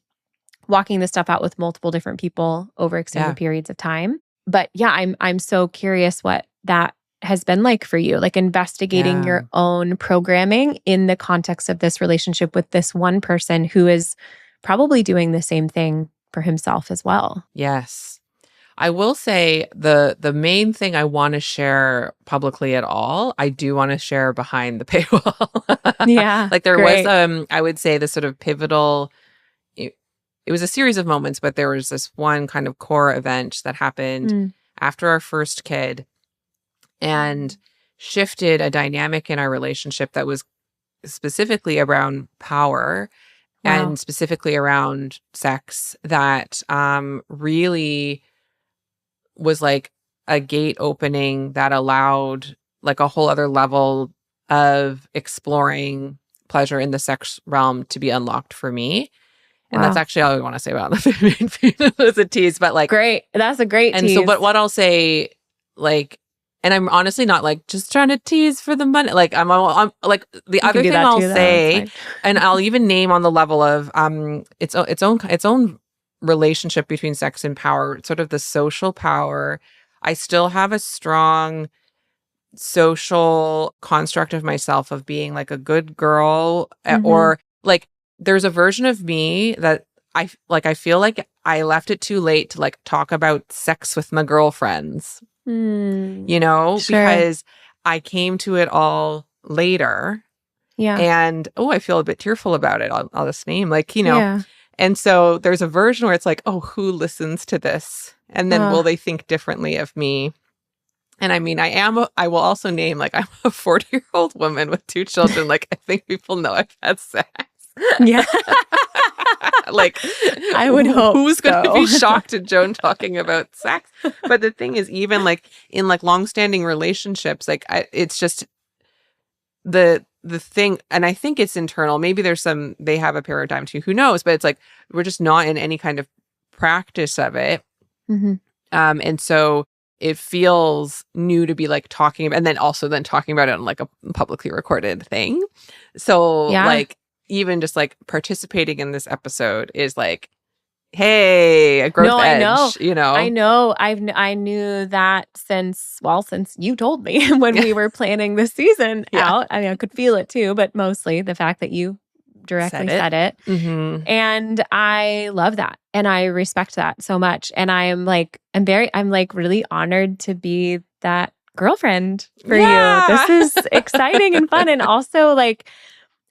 walking this stuff out with multiple different people over extended periods of time. But yeah, I'm so curious what that has been like for you, like investigating your own programming in the context of this relationship with this one person who is probably doing the same thing for himself as well. Yes. I will say the main thing I want to share publicly at all, I do want to share behind the paywall. Yeah. Like there great. was I would say the sort of pivotal, it was a series of moments, but there was this one kind of core event that happened after our first kid and shifted a dynamic in our relationship that was specifically around power and specifically around sex that really was like a gate opening that allowed like a whole other level of exploring pleasure in the sex realm to be unlocked for me. And that's actually all I want to say about the as a tease, but like great. That's a great and tease. so, but what I'll say, like, and I'm honestly not like just trying to tease for the money. Like I'm like the other thing I'll say, and I'll even name on the level of its own relationship between sex and power, sort of the social power. I still have a strong social construct of myself of being like a good girl, or like there's a version of me that I feel like I left it too late to like talk about sex with my girlfriends. You know, because I came to it all later. Yeah. And I feel a bit tearful about it. I'll just name like, you know. Yeah. And so there's a version where it's like, oh, who listens to this? And then will they think differently of me? And I mean, I will also name like I'm a 40-year-old woman with 2 children. Like I think people know I've had sex. Yeah. Like I would hope who's going to be shocked at Joan talking about sex? But the thing is, even like in like longstanding relationships, like it's just the thing, and I think it's internal. Maybe they have a paradigm too, who knows? But it's like we're just not in any kind of practice of it. And so it feels new to be like talking about, and then also talking about it on like a publicly recorded thing. So like even just like participating in this episode is like, hey, a growth edge. I know. You know, I know. I knew that since you told me when we were planning this season out. I mean, I could feel it too, but mostly the fact that you directly said it. And I love that. And I respect that so much. And I'm really honored to be that girlfriend for you. This is exciting and fun. And also like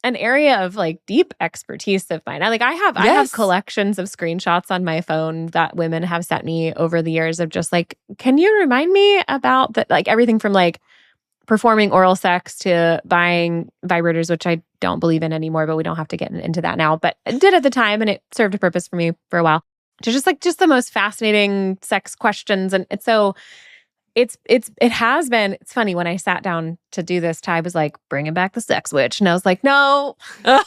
an area of like deep expertise of mine. I have collections of screenshots on my phone that women have sent me over the years of just like, can you remind me about that? Like everything from like performing oral sex to buying vibrators, which I don't believe in anymore, but we don't have to get into that now. But it did at the time, and it served a purpose for me for a while. Just the most fascinating sex questions, and it's so. It's funny when I sat down to do this, Ty was like, bringing back the sex witch. And I was like, no. I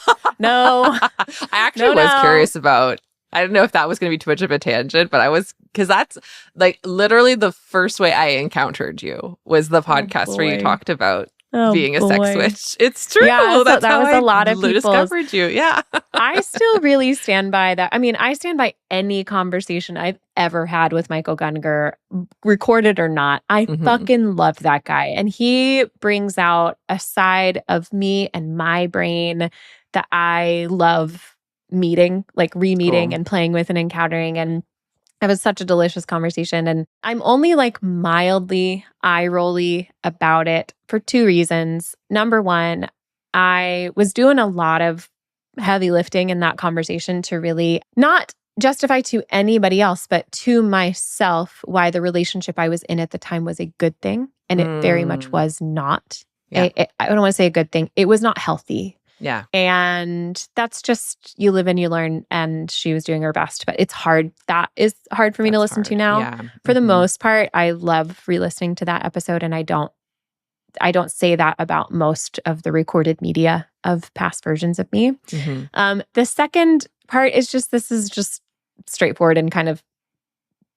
actually was curious about, I don't know if that was going to be too much of a tangent, but because that's like literally the first way I encountered you was the podcast where you talked about being a sex witch. It's true. Yeah, that's that how was a lot of people discovered you. Yeah. I still really stand by that. I mean, I stand by any conversation I've ever had with Michael Gungor, recorded or not. I fucking love that guy. And he brings out a side of me and my brain that I love meeting, like re-meeting and playing with and encountering. And it was such a delicious conversation. And I'm only like mildly eye-rolly about it for 2 reasons. Number one, I was doing a lot of heavy lifting in that conversation to really not justify to anybody else, but to myself, why the relationship I was in at the time was a good thing. And it very much was not. Yeah. I don't want to say a good thing. It was not healthy. Yeah. And that's just, you live and you learn. And she was doing her best, but it's hard. That is hard for me to listen to now. Yeah. For the most part, I love re-listening to that episode. And I don't say that about most of the recorded media of past versions of me. The second part is this is just straightforward and kind of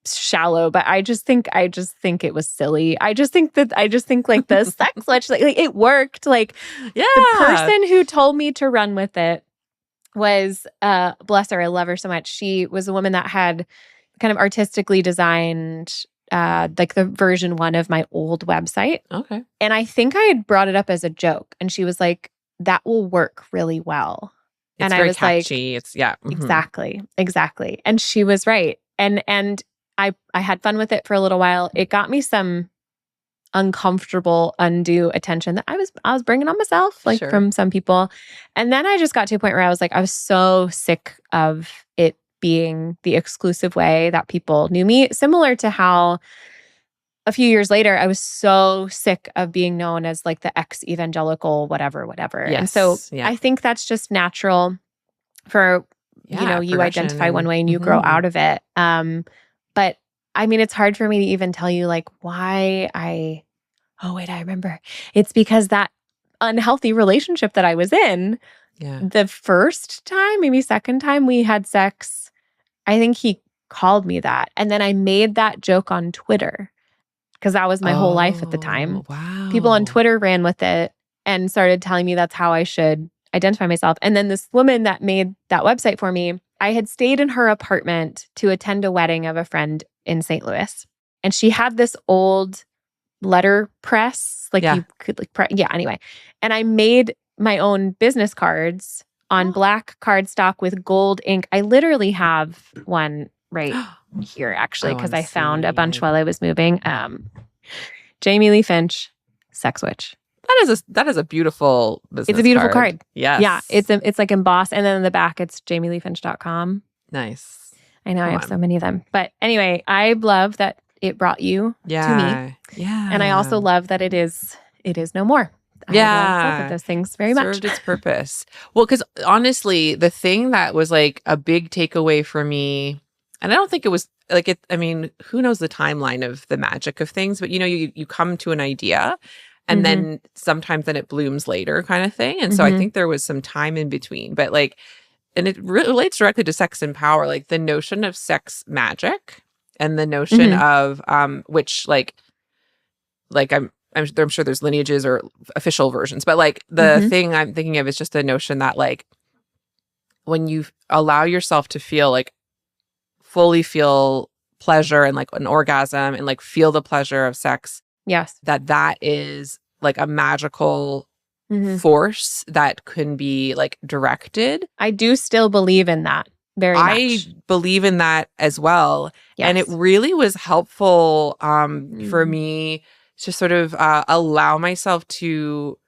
shallow, but I just think it was silly. I just think like the sex legislation, like it worked. Like the person who told me to run with it was, bless her, I love her so much. She was a woman that had kind of artistically designed like the version 1 of my old website. Okay. And I think I had brought it up as a joke, and she was like, that will work really well. It's and very I was catchy. like, It's exactly. And she was right. And I had fun with it for a little while. It got me some uncomfortable, undue attention that I was bringing on myself, like from some people. And then I just got to a point where I was like, I was so sick of it being the exclusive way that people knew me. Similar to how a few years later, I was so sick of being known as like the ex-evangelical, whatever. Yes. And so I think that's just natural for, you identify one way and you grow out of it. But I mean, it's hard for me to even tell you like why I remember. It's because that unhealthy relationship that I was in, the first time, maybe second time we had sex, I think he called me that. And then I made that joke on Twitter because that was my whole life at the time. Wow. People on Twitter ran with it and started telling me that's how I should identify myself. And then this woman that made that website for me, I had stayed in her apartment to attend a wedding of a friend in St. Louis. And she had this old letter press, like you could like anyway. And I made my own business cards on black cardstock with gold ink. I literally have one right here, actually, because I found a bunch while I was moving. Jamie Lee Finch, Sex Witch. That is a beautiful business It's a beautiful card. Yes. Yeah. It's like embossed. And then in the back, it's jamieleefinch.com. Nice. I know I have so many of them. But anyway, I love that it brought you to me. Yeah. And I also love that it is no more. I love both of those things very much. Served its purpose. Well, because honestly, the thing that was like a big takeaway for me, and I don't think it was like it. I mean, who knows the timeline of the magic of things? But you come to an idea, and then sometimes it blooms later, kind of thing. And so I think there was some time in between. But like, and it relates directly to sex and power, like the notion of sex magic and the notion of which like I'm sure there's lineages or official versions, but like the thing I'm thinking of is just the notion that like when you allow yourself to feel like fully feel pleasure and like an orgasm and like feel the pleasure of sex, that is like a magical force that can be like directed. I do still believe in that very much. I believe in that as well. Yes. And it really was helpful for me to sort of allow myself to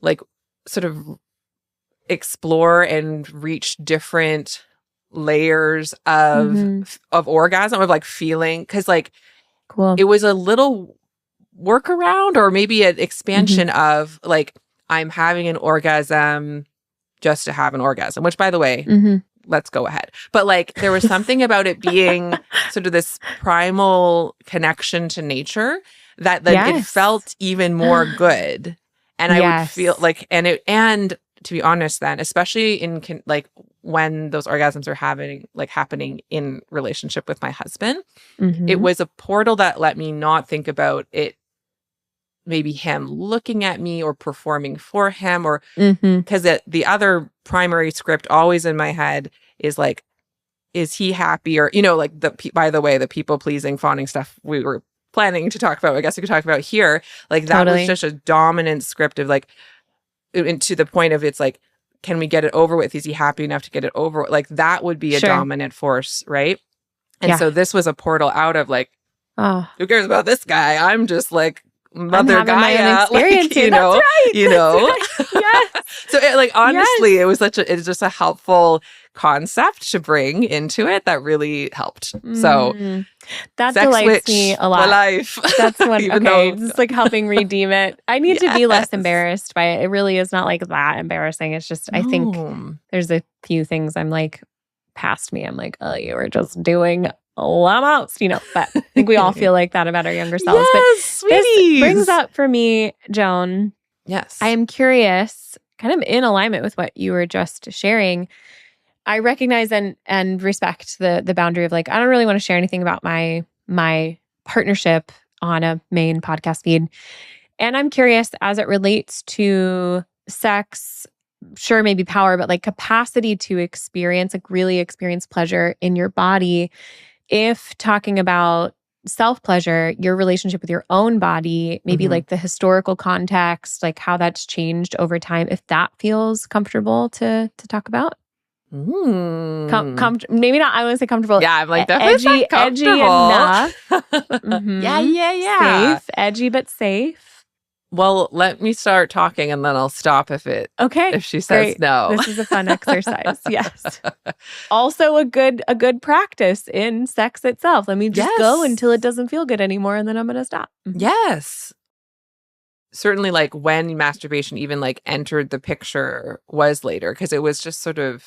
like sort of explore and reach different layers of orgasm, of like feeling, because like it was a little workaround or maybe an expansion of like I'm having an orgasm just to have an orgasm, which by the way, let's go ahead. But like there was something about it being sort of this primal connection to nature that it felt even more good. And I would feel like, and to be honest then, especially in like when those orgasms are happening in relationship with my husband, it was a portal that let me not think about it, maybe him looking at me or performing for him, or because the other primary script always in my head is like, is he happy? Or, like by the way, the people pleasing, fawning stuff we were planning to talk about, I guess we could talk about here. Like that was just a dominant script of like, and to the point of it's like, can we get it over with? Is he happy enough to get it over? Like that would be a dominant force, right? And so this was a portal out of like, who cares about this guy? I'm just like Mother Gaia, like, you know. Right. Yes. So like honestly, it was just a helpful concept to bring into it that really helped. So that sex delights witch me a for lot. life. That's what, Even okay, though- it's like helping redeem it. I need to be less Yes. embarrassed by it. It really is not like that embarrassing. It's just, I think No. there's a few things I'm like, past me. I'm like, oh, you were just doing almost, but I think we all feel like that about our younger selves. Yes, But this sweeties. brings up for me, Joan, Yes. I am curious, kind of in alignment with what you were just sharing. I recognize and respect the boundary of like, I don't really want to share anything about my partnership on a main podcast feed. And I'm curious as it relates to sex, sure, maybe power, but like capacity to experience, like really experience pleasure in your body. If talking about self-pleasure, your relationship with your own body, maybe like the historical context, like how that's changed over time, if that feels comfortable to talk about. Maybe not, I want to say comfortable. Yeah, I'm like, definitely edgy enough. Yeah. Safe, edgy but safe. Well, let me start talking and then I'll stop if she says Great. no. This is a fun exercise. Yes. Also a good practice in sex itself. Let me just go until it doesn't feel good anymore and then I'm going to stop. Yes. Certainly like when masturbation even like entered the picture was later because it was just sort of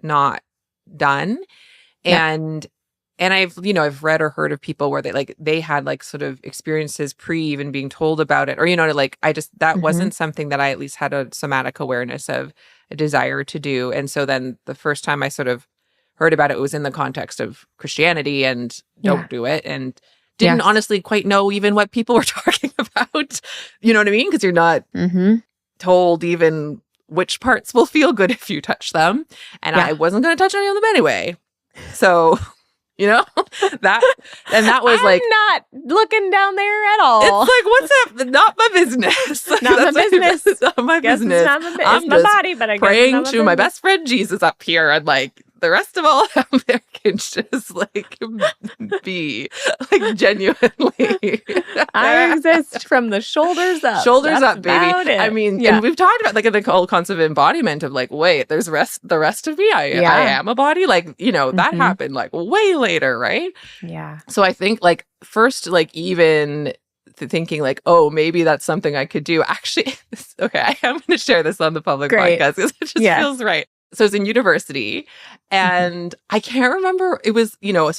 not done. And I've read or heard of people where they had like sort of experiences pre even being told about it, or that wasn't something that I at least had a somatic awareness of, a desire to do. And so then the first time I sort of heard about it was in the context of Christianity and don't do it, and didn't honestly quite know even what people were talking about. You know what I mean? Because you're not told even which parts will feel good if you touch them, and I wasn't going to touch any of them anyway. So. that was I'm not looking down there at all. It's like, what's up? Not my business. Not my business. It's not my business. It's not my business. I'm It's my just body, but I guess praying it's not my to my business. best friend Jesus up here, and like the rest of all Americans just like be like genuinely. I exist from the shoulders up. Shoulders That's up, baby. about it. I mean, and we've talked about like the whole concept of embodiment of like, wait, there's the rest of me. I am a body. Like, that happened like way later, right? Yeah. So I think like first, like even thinking like, oh, maybe that's something I could do. Actually, okay, I am going to share this on the public podcast because it just feels right. So I was in university and I can't remember, it was,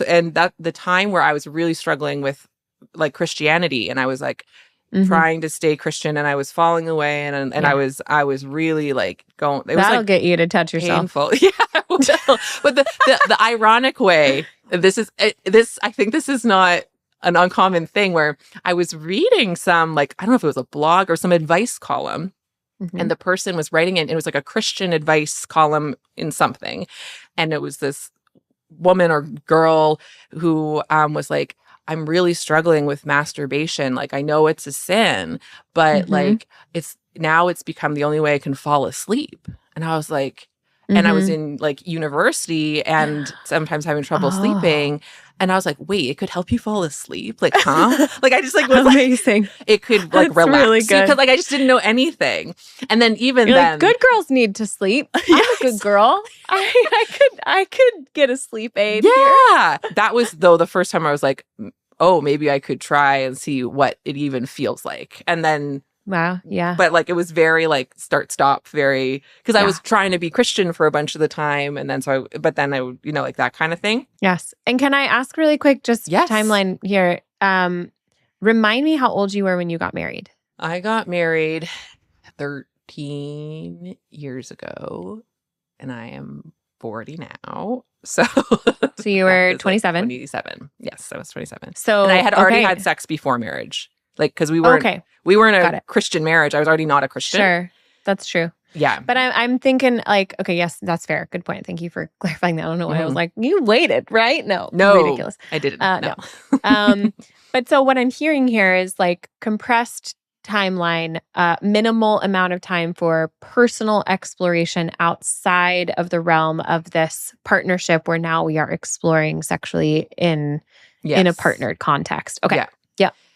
and that the time where I was really struggling with like Christianity, and I was like trying to stay Christian, and I was falling away, and I was really like going, it was That'll like get you to touch yourself. painful. Yeah, it will. But the ironic way, I think this is not an uncommon thing, where I was reading some, like, I don't know if it was a blog or some advice column, and the person was writing it was like a Christian advice column in something. And it was this woman or girl who was like, I'm really struggling with masturbation. Like, I know it's a sin, but like it's become the only way I can fall asleep. And I was like, and I was in like university and sometimes having trouble sleeping. And I was like, wait, it could help you fall asleep? Like, huh? Like, I just like was amazing. Like, it could like relax really you, good. because like I just didn't know anything. And then even You're then, like, good girls need to sleep. I'm a good girl. I could get a sleep aid. Yeah, that was though the first time I was like, oh, maybe I could try and see what it even feels like. And then. Wow. Yeah. But like it was very like start stop, very, because I was trying to be Christian for a bunch of the time, and then but then I would, like that kind of thing. Yes. And can I ask really quick, just timeline here? Remind me how old you were when you got married. I got married 13 years ago, and I am 40 now. So you were 27? Like 27. Yes, I was 27. So and I had already had sex before marriage. Like, because we weren't a Christian marriage. I was already not a Christian. Sure. That's true. Yeah. But I'm thinking like, okay, yes, that's fair. Good point. Thank you for clarifying that. I don't know why I was like, you waited, right? No. Ridiculous. I didn't. No. But so what I'm hearing here is like compressed timeline, minimal amount of time for personal exploration outside of the realm of this partnership where now we are exploring sexually in a partnered context. Okay. Yeah.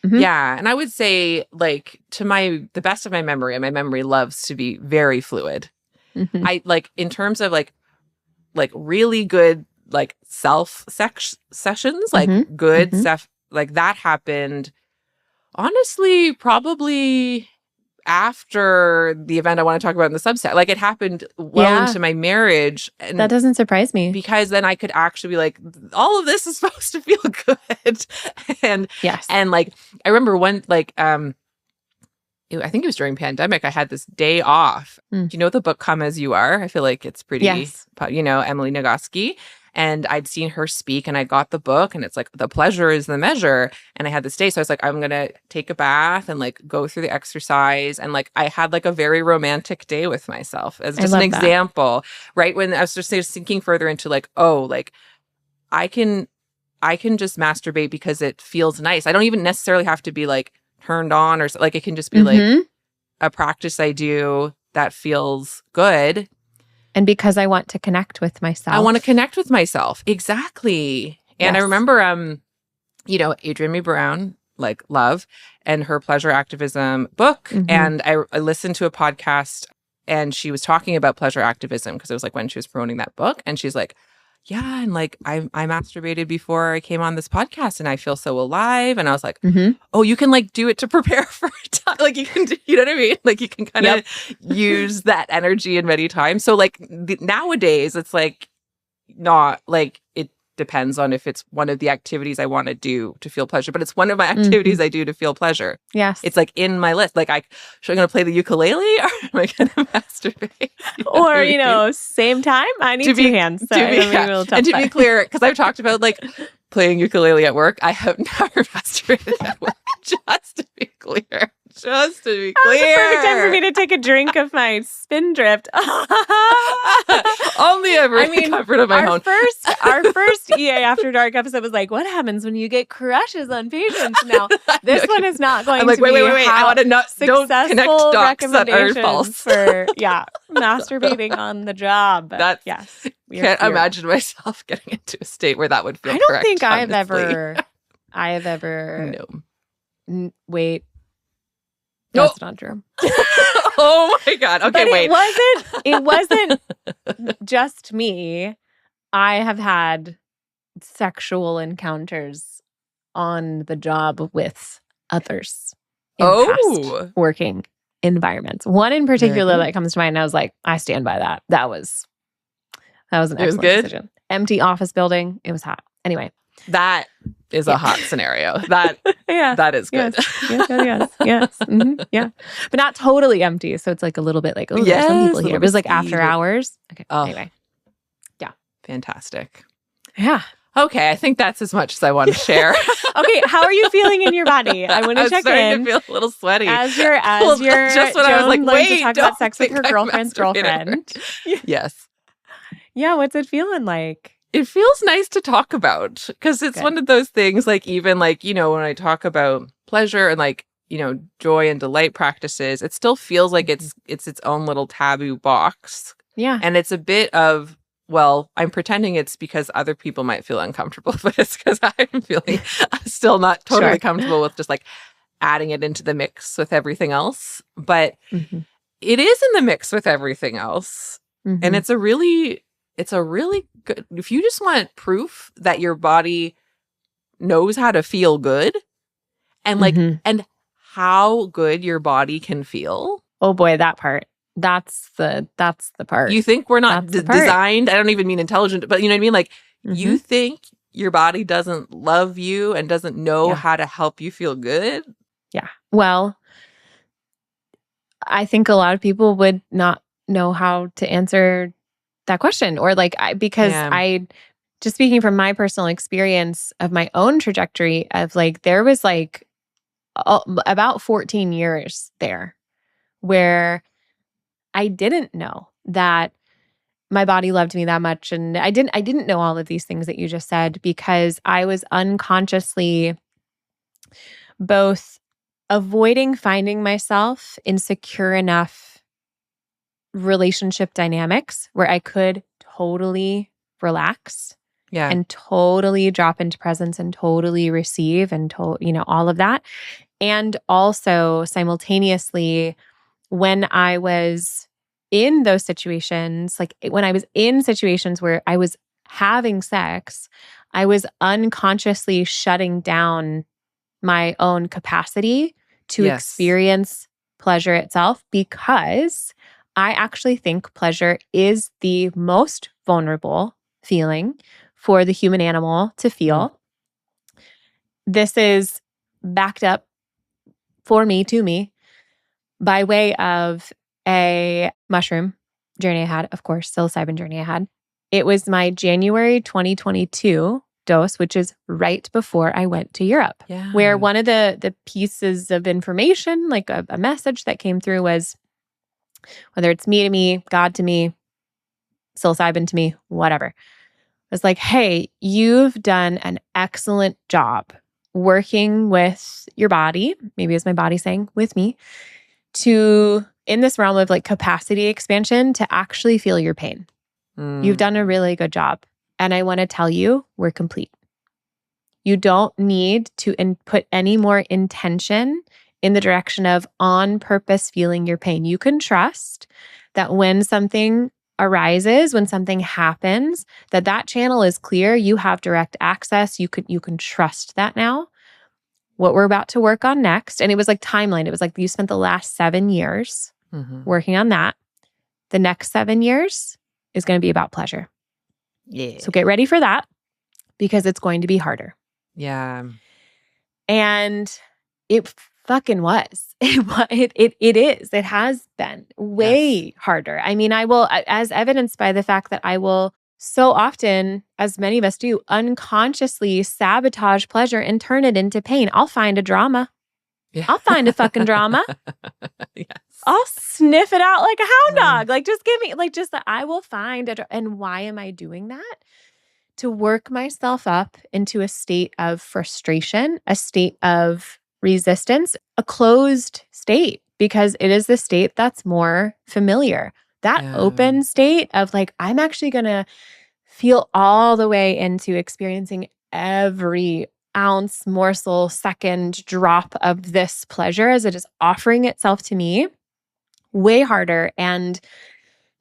Yeah. And I would say, like, to the best of my memory, and my memory loves to be very fluid. I like, in terms of like like really good like sessions, like good stuff, like that happened honestly probably after the event I want to talk about in the Substack. Like it happened well into my marriage. And that doesn't surprise me. Because then I could actually be like, all of this is supposed to feel good. And like, I remember one, like, I think it was during pandemic, I had this day off. Do you know the book Come As You Are? I feel like it's pretty, you know, Emily Nagoski. And I'd seen her speak and I got the book and it's like, the pleasure is the measure. And I had this day. So I was like, I'm going to take a bath and like go through the exercise. And like, I had like a very romantic day with myself as just an example, right? When I was just thinking further into like, oh, like I can just masturbate because it feels nice. I don't even necessarily have to be like turned on or like, it can just be like a practice I do that feels good. And because I want to connect with myself. I want to connect with myself. Exactly. And I remember, you know, Adrienne May Brown, like love, and her pleasure activism book. And I listened to a podcast and she was talking about pleasure activism because it was like when she was promoting that book. And she's like, yeah, and like I masturbated before I came on this podcast and I feel so alive. And I was like, oh, you can like do it to prepare for a time. Like you can do, you know what I mean? Like you can kind of use that energy in many times. So like nowadays it's like not like it depends on if it's one of the activities I want to do to feel pleasure, but it's one of my activities I do to feel pleasure. Yes. It's like in my list. Like should I going to play the ukulele or am I going to masturbate? You know or, you know, same time, I need two hands. So and to be clear, because I've talked about like playing ukulele at work, I have never masturbated at work, just to be clear. Just to be clear. That was the perfect time for me to take a drink of my Spindrift. Only ever in the comfort of my home. Our first EA After Dark episode was like, what happens when you get crushes on patients? Now, this one is not going to be wait. I want to don't connect dots that are false. For, masturbating on the job. That's, can't imagine myself getting into a state where that would feel correct. I don't think I have ever. No. Wait. That's not true. Oh my God. Okay, but wait. It wasn't just me. I have had sexual encounters on the job with others in past working environments. One in particular that comes to mind, and I was like, I stand by that. That was an excellent decision. Empty office building. It was hot. Anyway. That is a hot scenario. That is good. Yes. Yeah. But not totally empty. So it's like a little bit like, oh, there's some people here. It was like after hours. Okay. Anyway. Yeah. Fantastic. Yeah. Okay. I think that's as much as I want to share. Okay. How are you feeling in your body? I want to check in. I'm starting to feel a little sweaty. As you're just when Joan I was like, wait, to talk about sex with her girlfriend's girlfriend. Yes. Yeah. What's it feeling like? It feels nice to talk about because it's one of those things like even like, you know, when I talk about pleasure and like, you know, joy and delight practices, it still feels like it's its own little taboo box. Yeah. And it's a bit of, well, I'm pretending it's because other people might feel uncomfortable, but it's because I'm feeling still not totally comfortable with just like adding it into the mix with everything else. But it is in the mix with everything else. And it's a really good, if you just want proof that your body knows how to feel good and like, and how good your body can feel. Oh boy, that part. That's the part. You think we're not designed? I don't even mean intelligent, but you know what I mean? Like you think your body doesn't love you and doesn't know how to help you feel good? Yeah. Well, I think a lot of people would not know how to answer that question or like I just speaking from my personal experience of my own trajectory of like there was like about 14 years there where I didn't know that my body loved me that much, and I didn't know all of these things that you just said because I was unconsciously both avoiding finding myself in secure enough relationship dynamics where I could totally relax and totally drop into presence and totally receive and all of that. And also simultaneously when I was in those situations, like when I was in situations where I was having sex, I was unconsciously shutting down my own capacity to Yes. experience pleasure itself, because I actually think pleasure is the most vulnerable feeling for the human animal to feel. This is backed up for me, to me, by way of a mushroom journey I had, of course, psilocybin journey I had. It was my January 2022 dose, which is right before I went to Europe, where one of the pieces of information, like a message that came through, was whether it's me to me, God to me, psilocybin to me, whatever. It was like, hey, you've done an excellent job working with your body, maybe it's my body saying with me, to in this realm of like capacity expansion to actually feel your pain. You've done a really good job. And I want to tell you, we're complete. You don't need to put any more intention in the direction of on purpose feeling your pain. You can trust that when something arises, when something happens, that channel is clear. You have direct access. You can trust that now. What we're about to work on next, and it was like timeline. It was like you spent the last 7 years working on that. The next 7 years is going to be about pleasure. Yeah. So get ready for that, because it's going to be harder. Yeah. And it fucking was. It is. It has been way harder. I mean, I will, as evidenced by the fact that I will so often, as many of us do, unconsciously sabotage pleasure and turn it into pain. I'll find a drama. Yeah. I'll find a fucking drama. Yes. I'll sniff it out like a hound dog. Like, just give me, like, just that I will find it. And why am I doing that? To work myself up into a state of frustration, a state of resistance, a closed state, because it is the state that's more familiar. That open state of like, I'm actually going to feel all the way into experiencing every ounce, morsel, second drop of this pleasure as it is offering itself to me, way harder. And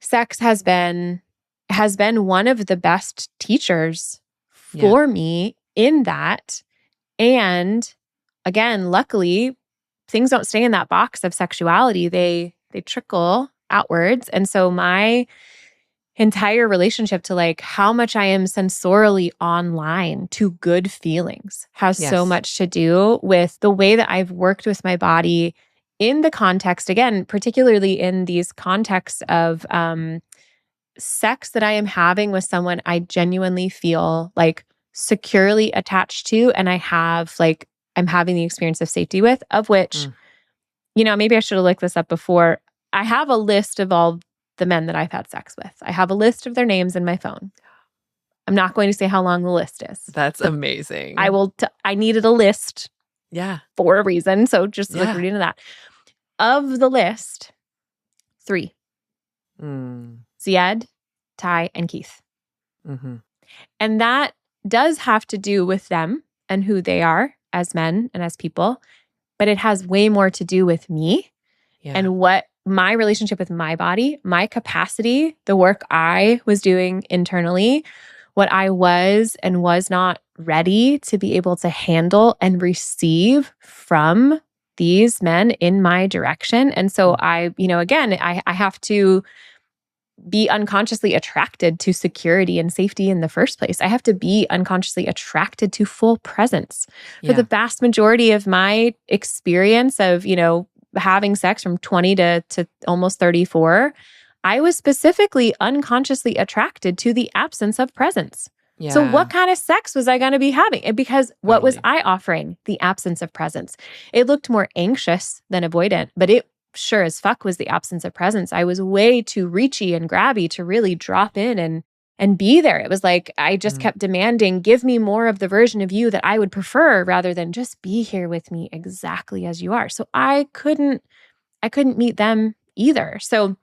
sex has been one of the best teachers for me in that. And again, luckily, things don't stay in that box of sexuality. They trickle outwards. And so my entire relationship to like how much I am sensorially online to good feelings has so much to do with the way that I've worked with my body in the context, again, particularly in these contexts of sex that I am having with someone I genuinely feel like securely attached to, and I'm having the experience of safety with, of which, maybe I should have looked this up before. I have a list of all the men that I've had sex with. I have a list of their names in my phone. I'm not going to say how long the list is. That's amazing. I needed a list. Yeah. For a reason. So just like reading that. Of the list, 3. Ziad, Ty, and Keith. And that does have to do with them and who they are as men and as people, but it has way more to do with me and what my relationship with my body, my capacity, the work I was doing internally, what I was and was not ready to be able to handle and receive from these men in my direction. And so I have to be unconsciously attracted to security and safety in the first place. I have to be unconsciously attracted to full presence. For the vast majority of my experience of, having sex from 20 to almost 34, I was specifically unconsciously attracted to the absence of presence. Yeah. So what kind of sex was I going to be having? And because what was I offering? The absence of presence. It looked more anxious than avoidant, but it sure as fuck was the absence of presence. I was way too reachy and grabby to really drop in and be there. It was like I just kept demanding, give me more of the version of you that I would prefer rather than just be here with me exactly as you are. So I couldn't meet them either. So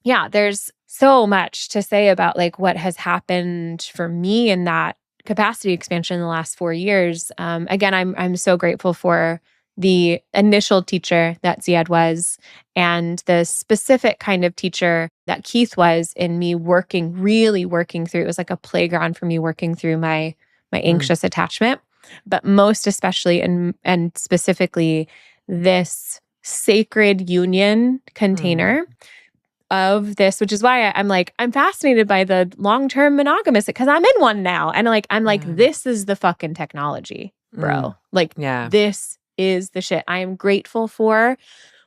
yeah, there's so much to say about like what has happened for me in that capacity expansion in the last 4 years. Again, I'm so grateful for the initial teacher that Ziad was and the specific kind of teacher that Keith was in me really working through. It was like a playground for me working through my anxious attachment, but most especially and specifically this sacred union container of this, which is why I'm fascinated by the long-term monogamous because I'm in one now. And I'm like, this is the fucking technology, bro. This is the shit. I am grateful for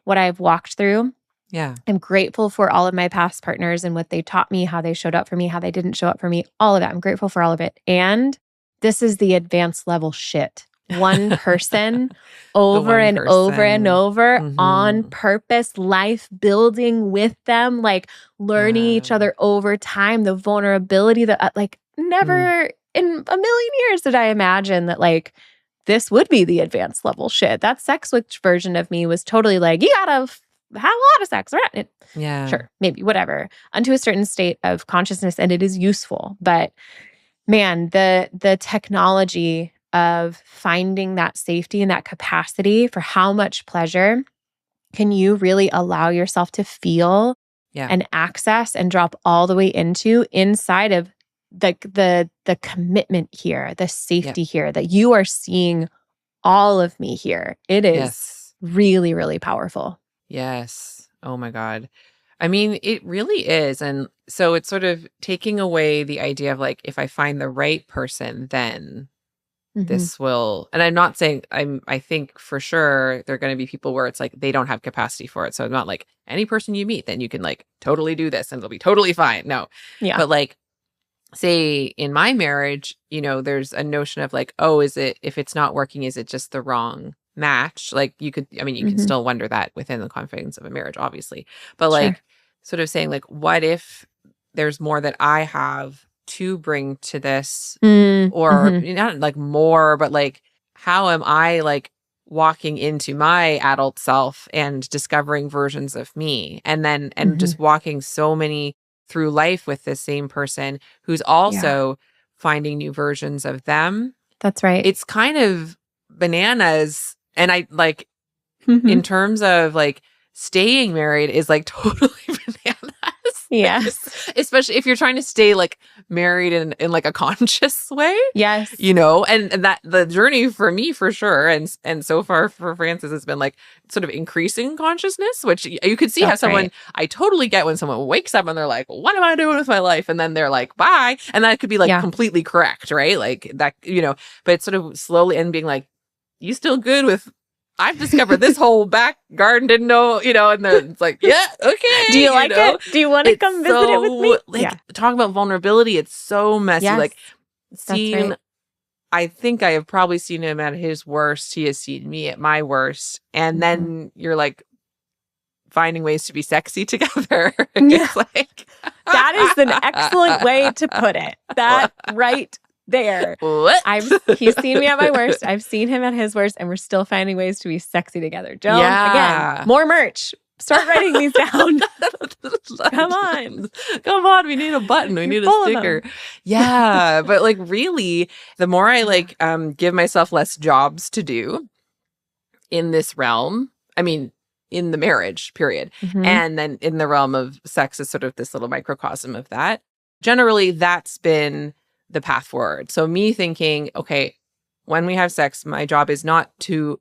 what I've walked through. Yeah. I'm grateful for all of my past partners and what they taught me, how they showed up for me, how they didn't show up for me, all of that. I'm grateful for all of it. And this is the advanced level shit. One person over and over and over on purpose, life building with them, like learning each other over time, the vulnerability that never in a million years did I imagine that this would be the advanced level shit. That sex switch version of me was totally like, you gotta have a lot of sex, right? Yeah. Sure, maybe, whatever, unto a certain state of consciousness, and it is useful. But man, the technology of finding that safety and that capacity for how much pleasure can you really allow yourself to feel and access and drop all the way into inside of the commitment here, the safety here, that you are seeing all of me here. It is really, really powerful. Yes. Oh my God. I mean, it really is. And so it's sort of taking away the idea of if I find the right person, then this will, and I'm not saying I think for sure there are going to be people where it's they don't have capacity for it. So it's not any person you meet, then you can totally do this and it'll be totally fine. No. Yeah. But say in my marriage, there's a notion of if it's not working, is it just the wrong match? You can still wonder that within the confines of a marriage, obviously. But sort of saying what if there's more that I have to bring to this, or not more, but how am I walking into my adult self and discovering versions of me, and then just walking so many through life with this same person who's also finding new versions of them. That's right. It's kind of bananas. And I in terms of staying married is totally bananas. Yes. Especially if you're trying to stay married in a conscious way. Yes. And that the journey for me for sure. And so far for Francis has been sort of increasing consciousness, which you could see how someone, I totally get when someone wakes up and they're like, what am I doing with my life? And then they're like, bye. And that could be completely correct, right? That, but it's sort of slowly and being you still good with, I've discovered this whole back garden, didn't know, and then it's yeah, okay. Do you like it? Do you want to come visit it with me? Talking about vulnerability, it's so messy. Yes, seeing, I think I have probably seen him at his worst. He has seen me at my worst. And then you're finding ways to be sexy together. It's that is an excellent way to put it. That right there. What? He's seen me at my worst. I've seen him at his worst, and we're still finding ways to be sexy together. Joan, again, more merch. Start writing these down. Come on. We need a button. We need a sticker. Yeah, but really, the more I give myself less jobs to do in this realm. I mean, in the marriage period, and then in the realm of sex is sort of this little microcosm of that. Generally, that's been the path forward. So me thinking, okay, when we have sex, my job is not to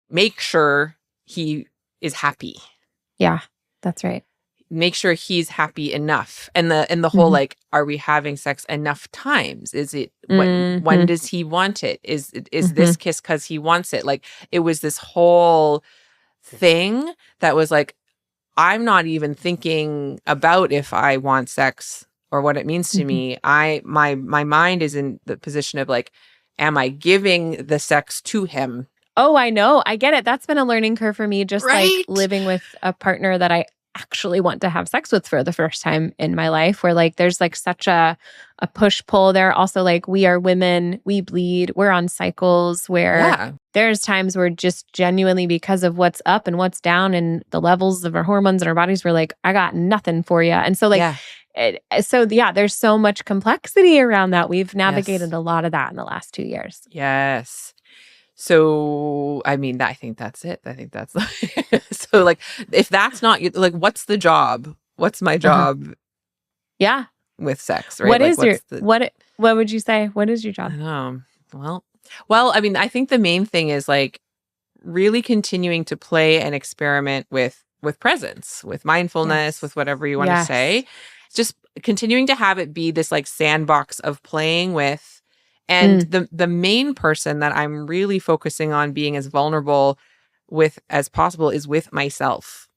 make sure he is happy. Yeah, that's right. Make sure he's happy enough. And the whole are we having sex enough times? Is it when does he want it? Is this kiss because he wants it? It was this whole thing that was I'm not even thinking about if I want sex or what it means to me. My mind is in the position of am I giving the sex to him? Oh, I know. I get it. That's been a learning curve for me, just living with a partner that I actually want to have sex with for the first time in my life, where there's such a push-pull there. Also, we are women, we bleed, we're on cycles where there's times where just genuinely because of what's up and what's down and the levels of our hormones in our bodies, we're I got nothing for you. And so there's so much complexity around that. We've navigated a lot of that in the last 2 years. Yes. So, I mean, I think that's it. I think that's so like, if that's not like, what's the job? What's my job Yeah. with sex, right? What Like, is what would you say? What is your job? I don't know. Well, I mean, I think the main thing is like really continuing to play and experiment with presence, with mindfulness, with whatever you want to say. Just continuing to have it be this like sandbox of playing with. And the main person that I'm really focusing on being as vulnerable with as possible is with myself.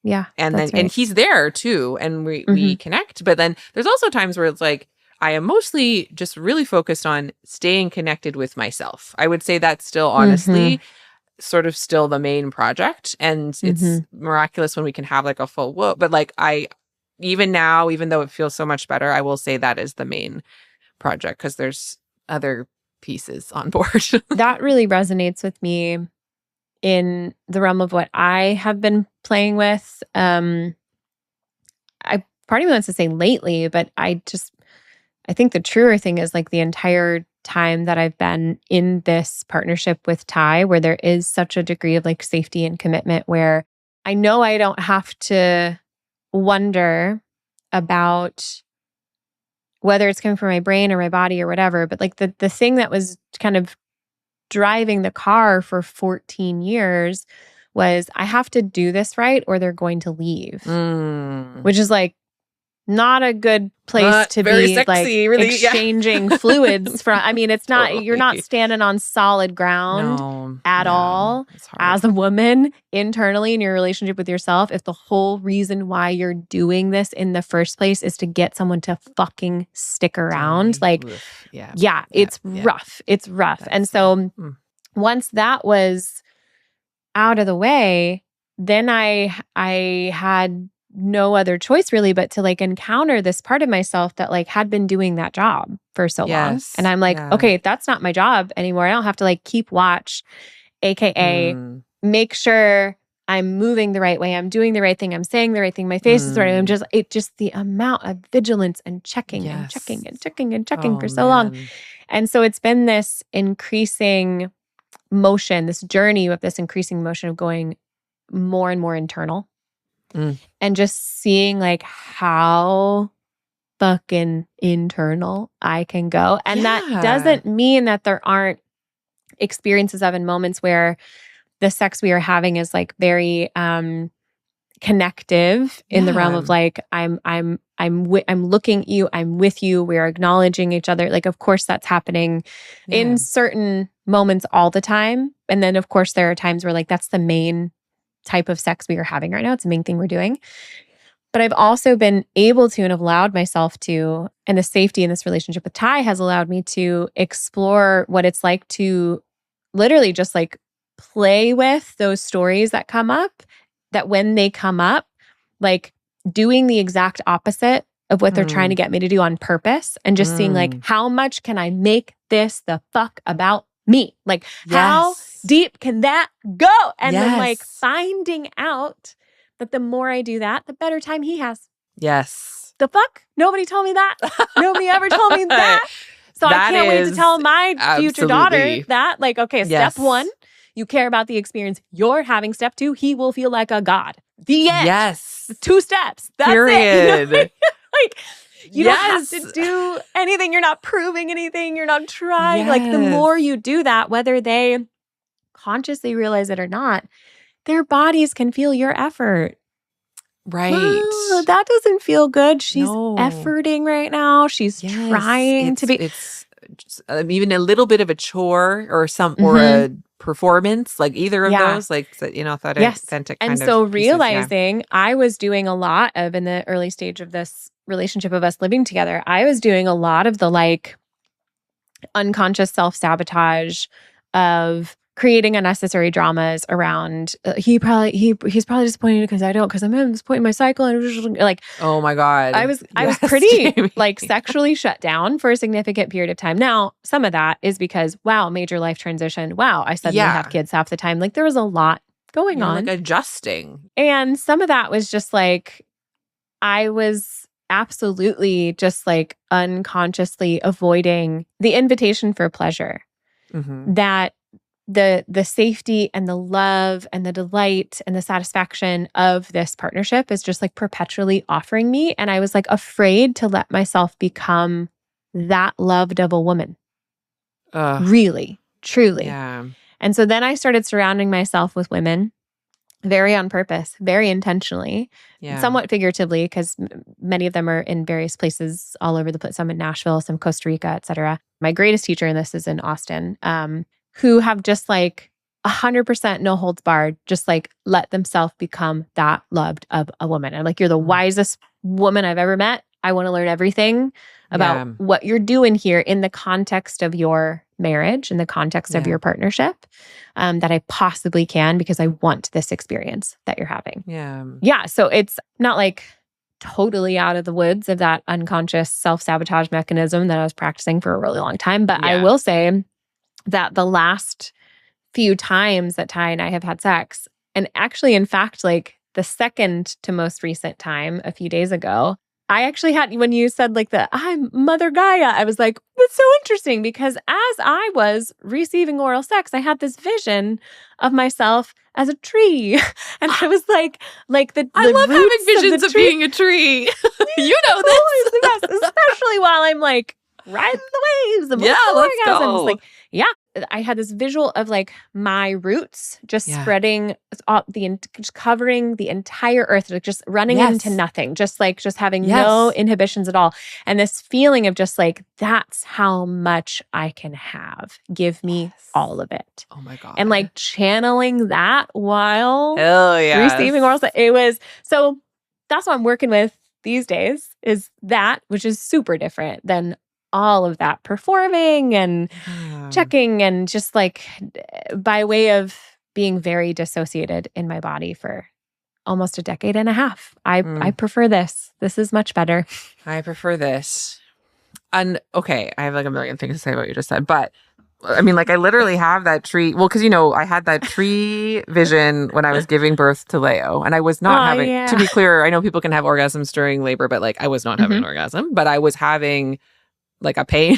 Yeah. And then and he's there too, and we connect. But then there's also times where it's like I am mostly just really focused on staying connected with myself. I would say that's still honestly sort of still the main project. And it's miraculous when we can have like a full whoa. But like even now, even though it feels so much better, I will say that is the main project because there's other pieces on board. That really resonates with me in the realm of what I have been playing with. Part of me wants to say lately, but I think the truer thing is like the entire time that I've been in this partnership with Ty, where there is such a degree of like safety and commitment, where I know I don't have to wonder about whether it's coming from my brain or my body or whatever. But like the thing that was kind of driving the car for 14 years was I have to do this right or they're going to leave, which is like not a good place to be sexy, like really, exchanging fluids from. I mean, it's not, you're not standing on solid ground at all as a woman internally in your relationship with yourself. If the whole reason why you're doing this in the first place is to get someone to fucking stick around, like, it's rough. It's rough. And so once that was out of the way, then I had no other choice really but to like encounter this part of myself that like had been doing that job for so long. And I'm like, okay, that's not my job anymore. I don't have to like keep watch, AKA make sure I'm moving the right way. I'm doing the right thing. I'm saying the right thing. My face is right. I'm just the amount of vigilance and checking and checking and checking and checking for so long. And so it's been this increasing motion, this journey with this increasing motion of going more and more internal. And just seeing like how fucking internal I can go. And that doesn't mean that there aren't experiences of and moments where the sex we are having is like very connective in the realm of like I'm looking at you, I'm with you, we're acknowledging each other. Like of course that's happening in certain moments all the time. And then of course there are times where like that's the main type of sex we are having right now. It's the main thing we're doing. But I've also been able to and have allowed myself to, and the safety in this relationship with Ty has allowed me to explore what it's like to literally just like play with those stories that come up, that when they come up, like doing the exact opposite of what they're trying to get me to do on purpose and just seeing like, how much can I make this the fuck about me? Like how deep can that go? And then like finding out that the more I do that, the better time he has. Yes. The fuck? Nobody told me that. Nobody ever told me that. So I can't wait to tell my future daughter that. Like, okay, step 1, you care about the experience you're having. Step 2, he will feel like a god. The end. Yes. 2 steps. That's Period. it. You know? Like, you don't have to do anything. You're not proving anything. You're not trying. Like the more you do that, whether they consciously realize it or not, their bodies can feel your effort. Right. Oh, that doesn't feel good. She's efforting right now. She's trying to be. It's just, even a little bit of a chore or or a performance, like either of those, like, you know, authentic kind of. And so realizing I was doing a lot of, in the early stage of this relationship of us living together, I was doing a lot of the like unconscious self-sabotage of creating unnecessary dramas around he's probably disappointed because I'm at this point in my cycle, and like, oh my god, I was pretty Jamie. Like sexually shut down for a significant period of time. Now some of that is because major life transition, I suddenly have kids half the time, like there was a lot going on, like adjusting, and some of that was just like I was absolutely just like unconsciously avoiding the invitation for pleasure that the safety and the love and the delight and the satisfaction of this partnership is just like perpetually offering me. And I was like afraid to let myself become that loved of a woman. Really, truly. Yeah. And so then I started surrounding myself with women very on purpose, very intentionally, somewhat figuratively, because many of them are in various places all over the place. Some in Nashville, some Costa Rica, et cetera. My greatest teacher in this is in Austin, who have just like 100% no holds barred, just like let themselves become that loved of a woman. I'm like, you're the wisest woman I've ever met. I want to learn everything about what you're doing here in the context of your marriage, in the context of your partnership, that I possibly can, because I want this experience that you're having. Yeah. So it's not like totally out of the woods of that unconscious self-sabotage mechanism that I was practicing for a really long time. But I will say that the last few times that Ty and I have had sex, and actually, in fact, like the second to most recent time a few days ago, I actually had, when you said like I'm Mother Gaia, I was like, that's so interesting, because as I was receiving oral sex, I had this vision of myself as a tree. And I was like I love having visions of being a tree. You know this. The best, especially while I'm like riding the waves of let's orgasms. go. Like, I had this visual of like my roots just spreading, just covering the entire earth, like just running into nothing, just having no inhibitions at all. And this feeling of just like, that's how much I can have. Give me all of it. Oh my God. And like channeling that while yes. receiving oral sex. It was, so that's what I'm working with these days, is that, which is super different than all of that performing and checking, and just like by way of being very dissociated in my body for almost a decade and a half. I prefer this. This is much better. I prefer this. And okay, I have like a million things to say about what you just said, but I mean, like I literally have that tree. Well, because I had that tree vision when I was giving birth to Leo, and I was not having. To be clear, I know people can have orgasms during labor, but like I was not having an orgasm, but I was having like a pain,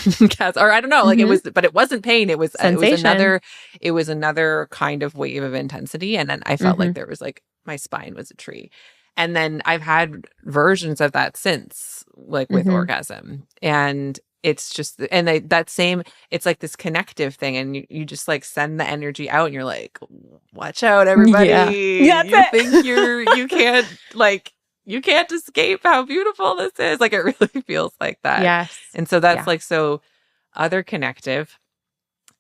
or I don't know, like it was, but it wasn't pain. It was another kind of wave of intensity. And then I felt like there was like, my spine was a tree. And then I've had versions of that since, like with orgasm. And it's just, and it's like this connective thing. And you just like send the energy out, and you're like, watch out, everybody. You can't escape how beautiful this is. Like, it really feels like that. Yes. And so that's like, so other connective.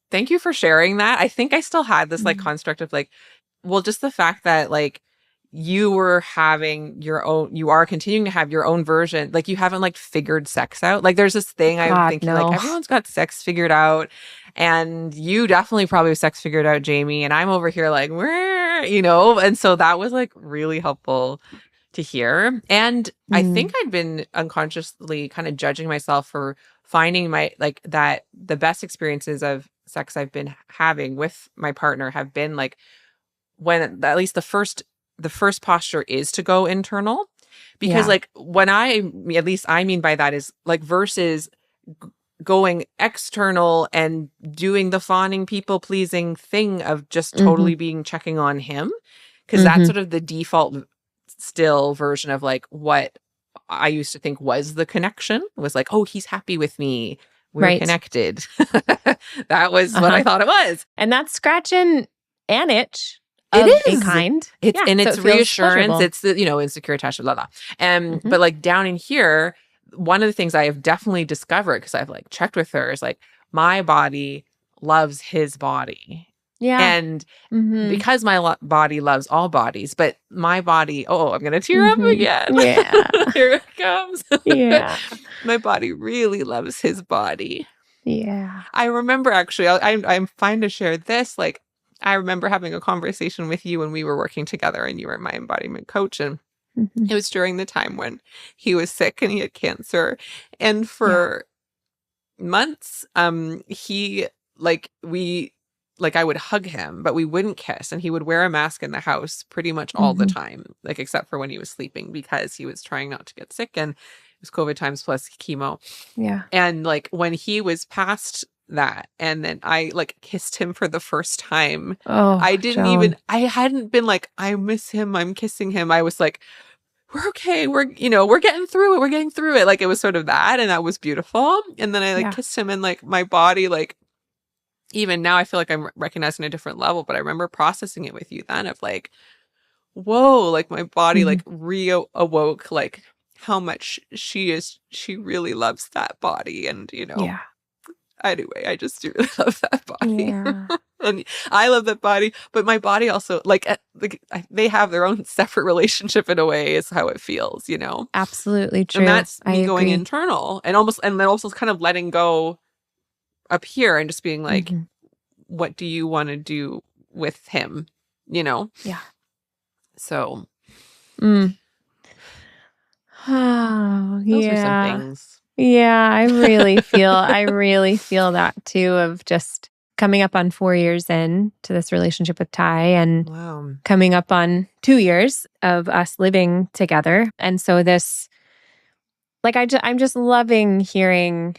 Thank you for sharing that. I think I still had this like construct of like, well, just the fact that like you were having your own, you are continuing to have your own version. Like you haven't like figured sex out. Like there's this thing I'm thinking like everyone's got sex figured out, and you definitely probably have sex figured out, Jamie. And I'm over here like, and so that was like really helpful to hear. And I think I'd been unconsciously kind of judging myself for finding that the best experiences of sex I've been having with my partner have been like when at least the first posture is to go internal, because like when I mean by that is like versus going external and doing the fawning, people pleasing thing of just totally being checking on him, because that's sort of the default still version of like what I used to think was the connection, was like, oh, he's happy with me, we're connected. That was what I thought it was. And that's scratching an itch of a kind. It's reassurance. It's the insecure attachment, blah blah. But like down in here, one of the things I have definitely discovered, because I've like checked with her, is like my body loves his body. And because my body loves all bodies, but my body, I'm going to tear up again. Yeah. Here it comes. Yeah. My body really loves his body. Yeah. I remember actually, I'm fine to share this. Like, I remember having a conversation with you when we were working together, and you were my embodiment coach. And it was during the time when he was sick and he had cancer. And for months, I would hug him, but we wouldn't kiss. And he would wear a mask in the house pretty much all the time, like except for when he was sleeping, because he was trying not to get sick. And it was COVID times plus chemo. Yeah. And like when he was past that. And then I like kissed him for the first time. Oh, I hadn't been like, I miss him, I'm kissing him. I was like, we're okay. We're getting through it. We're getting through it. Like, it was sort of that. And that was beautiful. And then I like kissed him, and like my body, like, even now I feel like I'm recognizing a different level, but I remember processing it with you then of like, whoa, like my body like reawoke like how much she really loves that body. And, anyway, I just do really love that body. Yeah. And I love that body, but my body also like they have their own separate relationship in a way, is how it feels, Absolutely true. And that's me going internal and then also kind of letting go up here and just being like, what do you want to do with him? Yeah. So. Oh, Those are some things. Yeah, I really feel that too, of just coming up on 4 years in to this relationship with Ty, and coming up on 2 years of us living together. And so this, like, I'm just loving hearing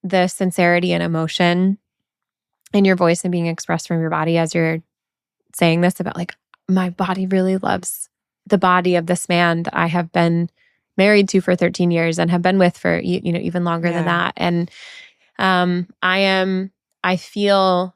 the sincerity and emotion in your voice and being expressed from your body as you're saying this about like, my body really loves the body of this man that I have been married to for 13 years and have been with for, even longer than that. And I feel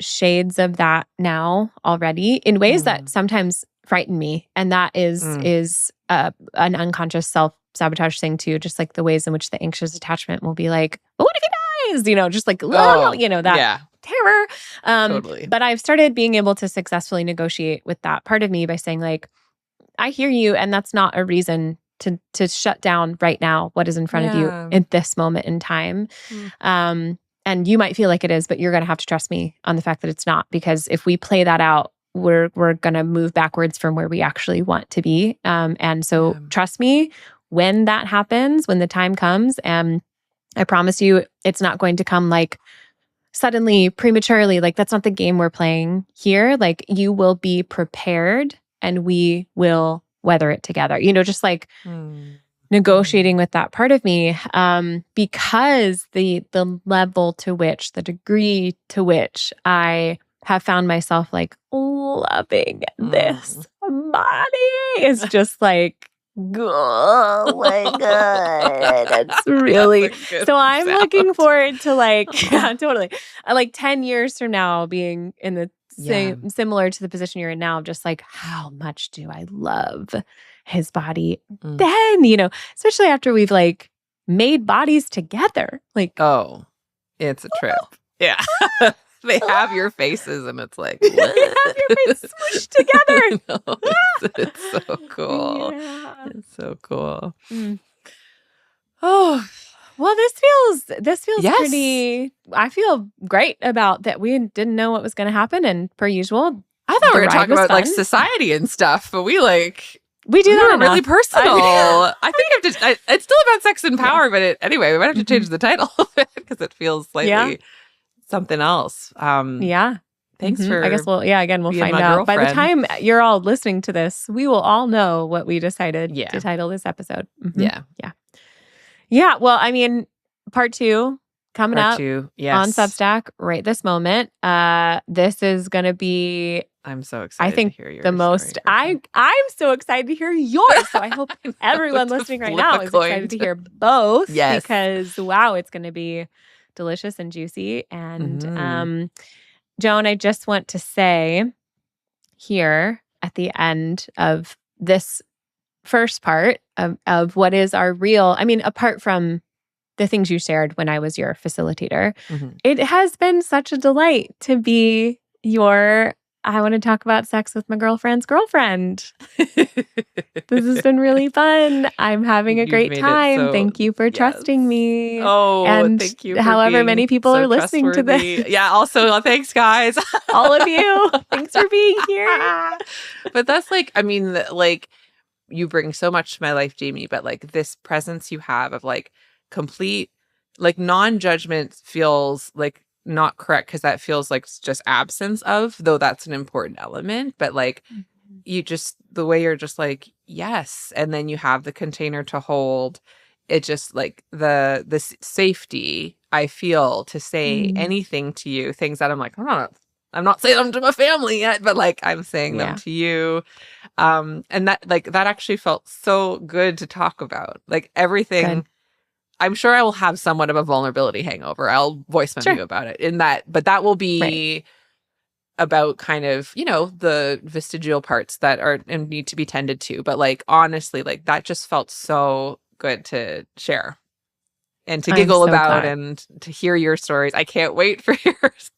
shades of that now already in ways that sometimes frighten me. And that is an unconscious self-sabotage thing too, just like the ways in which the anxious attachment will be like, but what if he dies? Just like, that terror. Totally. But I've started being able to successfully negotiate with that part of me by saying like, I hear you, and that's not a reason to shut down right now what is in front of you in this moment in time. And you might feel like it is, but you're going to have to trust me on the fact that it's not, because if we play that out, we're going to move backwards from where we actually want to be. And so trust me when that happens, when the time comes, and I promise you, it's not going to come like suddenly, prematurely. Like, that's not the game we're playing here. Like, you will be prepared and we will weather it together, just like negotiating with that part of me, because the level to which, the degree to which I have found myself like loving this body is just like, oh my God, it's really, so I'm looking forward to like, totally, like 10 years from now being in the similar to the position you're in now, just like, how much do I love his body then, especially after we've like made bodies together. Like, oh, it's a trip. Yeah. They have your faces and it's like, what? They have your face smushed together. No, it's so cool. Yeah. It's so cool. Oh, well, this feels pretty, I feel great about that. We didn't know what was going to happen. And per usual, I thought we were talking about like society and stuff, but we do that really personal. I think it's still about sex and power, but anyway, we might have to change the title because it feels slightly something else. Thanks for, I guess we'll find out. By the time you're all listening to this, we will all know what we decided to title this episode. Yeah. Well, I mean, part 2 coming up on Substack right this moment. This is going to be, I'm so excited I think, to hear yours. The most, I'm so excited to hear yours. So I hope everyone listening right now is excited to hear both. Yes. Because, wow, it's going to be delicious and juicy. And Joan, I just want to say here at the end of this first part of what is our real, I mean, apart from the things you shared when I was your facilitator, it has been such a delight to be your, I want to talk about sex with my girlfriend's girlfriend. This has been really fun. I'm having a great time. Thank you for trusting me. Oh, and thank you for however many people are listening to this. Yeah, also, thanks, guys. All of you. Thanks for being here. But that's like, I mean, like, you bring so much to my life, Jamie, but like this presence you have of like complete, like non-judgment feels like not correct, because that feels like just absence of, though that's an important element, but like you just, the way you're just like, yes, and then you have the container to hold, it just like the safety I feel to say anything to you, things that I'm like, I'm not saying them to my family yet, but like I'm saying them to you. And that actually felt so good to talk about. Like everything. Good. I'm sure I will have somewhat of a vulnerability hangover. I'll voice memo you about it but that will be about kind of, the vestigial parts that are and need to be tended to. But like, honestly, like that just felt so good to share and to giggle about and to hear your stories. I can't wait for yours.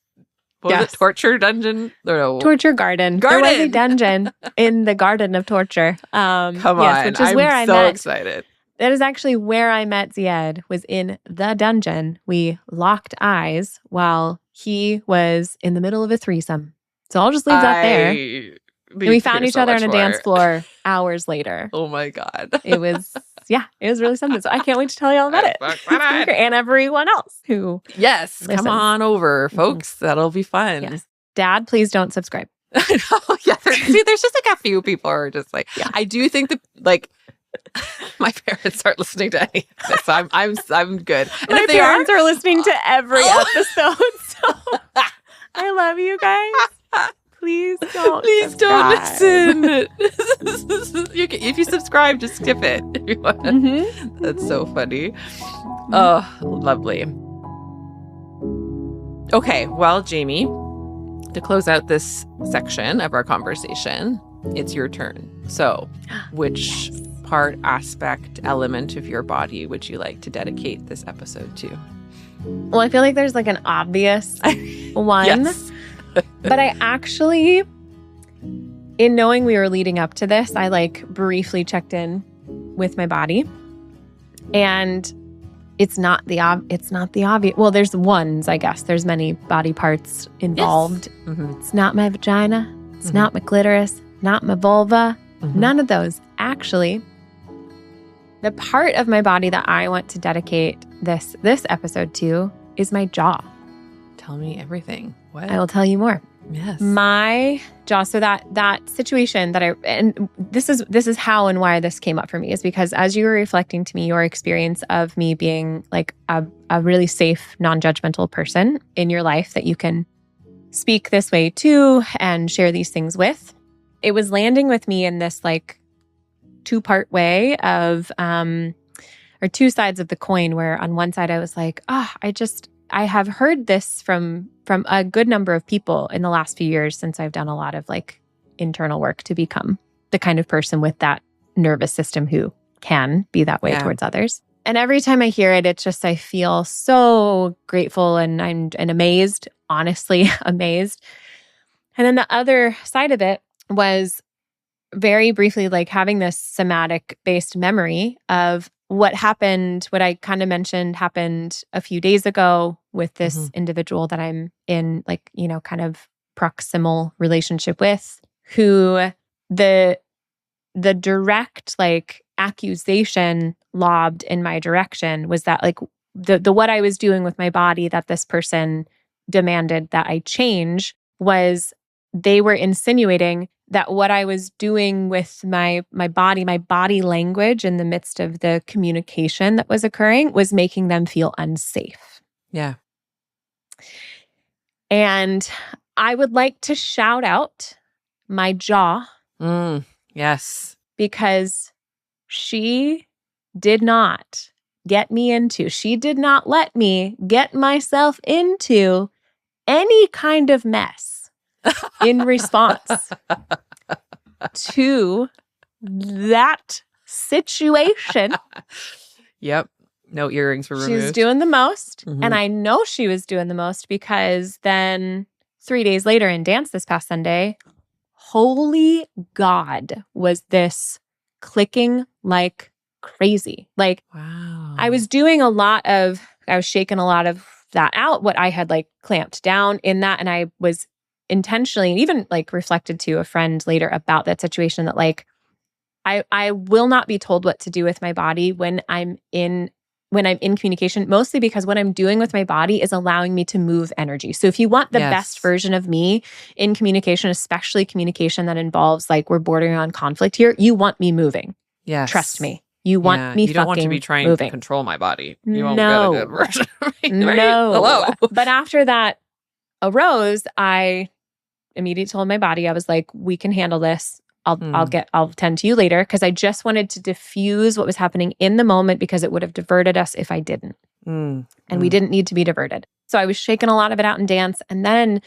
What was it? Torture dungeon? No. Torture garden. There was a dungeon in the garden of torture. Come on. Which is where I met. I'm so excited. That is actually where I met Ziad, was in the dungeon. We locked eyes while he was in the middle of a threesome. So I'll just leave that there. And we found each other on a dance floor hours later. Oh my God. It was really something. So I can't wait to tell you all about it. And everyone else who listens. Come on over, folks. That'll be fun. Yes. Dad, please don't subscribe. There's just like a few people who are just like, I do think that like my parents aren't listening to any of this. So I'm good. And my parents are listening to every episode. So I love you guys. Please don't listen. If you subscribe, just skip it if you want. That's so funny. Oh, lovely. Okay, well, Jamie, to close out this section of our conversation, it's your turn. So, which part, aspect, element of your body would you like to dedicate this episode to? Well, I feel like there's like an obvious one. Yes. But I actually, in knowing we were leading up to this, I like briefly checked in with my body. And it's not the obvious. Well, there's ones, I guess. There's many body parts involved. Yes. Mm-hmm. It's not my vagina. It's not my clitoris. Not my vulva. None of those. Actually, the part of my body that I want to dedicate this episode to is my jaw. Tell me everything. What? I will tell you more. Yes. My jaw. So that situation and this is how and why this came up for me, is because as you were reflecting to me your experience of me being like a really safe, non-judgmental person in your life that you can speak this way to and share these things with, it was landing with me in this like two-part way of or two sides of the coin, where on one side I was like, I have heard this from a good number of people in the last few years, since I've done a lot of like internal work to become the kind of person with that nervous system who can be that way towards others. And every time I hear it, it's just, I feel so grateful and I'm amazed, honestly amazed. And then the other side of it was very briefly like having this somatic based memory of what happened, what I kind of mentioned happened a few days ago with this individual that I'm in like, kind of proximal relationship with, who the direct like accusation lobbed in my direction was that like the what I was doing with my body that this person demanded that I change was, they were insinuating that what I was doing with my body language in the midst of the communication that was occurring was making them feel unsafe. Yeah. And I would like to shout out my jaw. Yes. Because she did not let me get myself into any kind of mess in response to that situation. Yep. No earrings were removed. She's doing the most. And I know she was doing the most because then 3 days later in dance this past Sunday, holy God, was this clicking like crazy. Like, wow. I was shaking a lot of that out, what I had like clamped down in that. And I was intentionally, and even like reflected to a friend later about that situation, that like, I will not be told what to do with my body when I'm in communication, mostly because what I'm doing with my body is allowing me to move energy. So if you want the best version of me in communication, especially communication that involves like we're bordering on conflict here, you want me moving. Yes. Trust me. You want me you don't want to be fucking trying moving. to control my body. You won't No. get a good version of me, right? No. Hello. But after that arose, I immediately told my body, I was like, we can handle this. I'll tend to you later, because I just wanted to diffuse what was happening in the moment, because it would have diverted us if I didn't. And we didn't need to be diverted. So I was shaking a lot of it out in dance. And then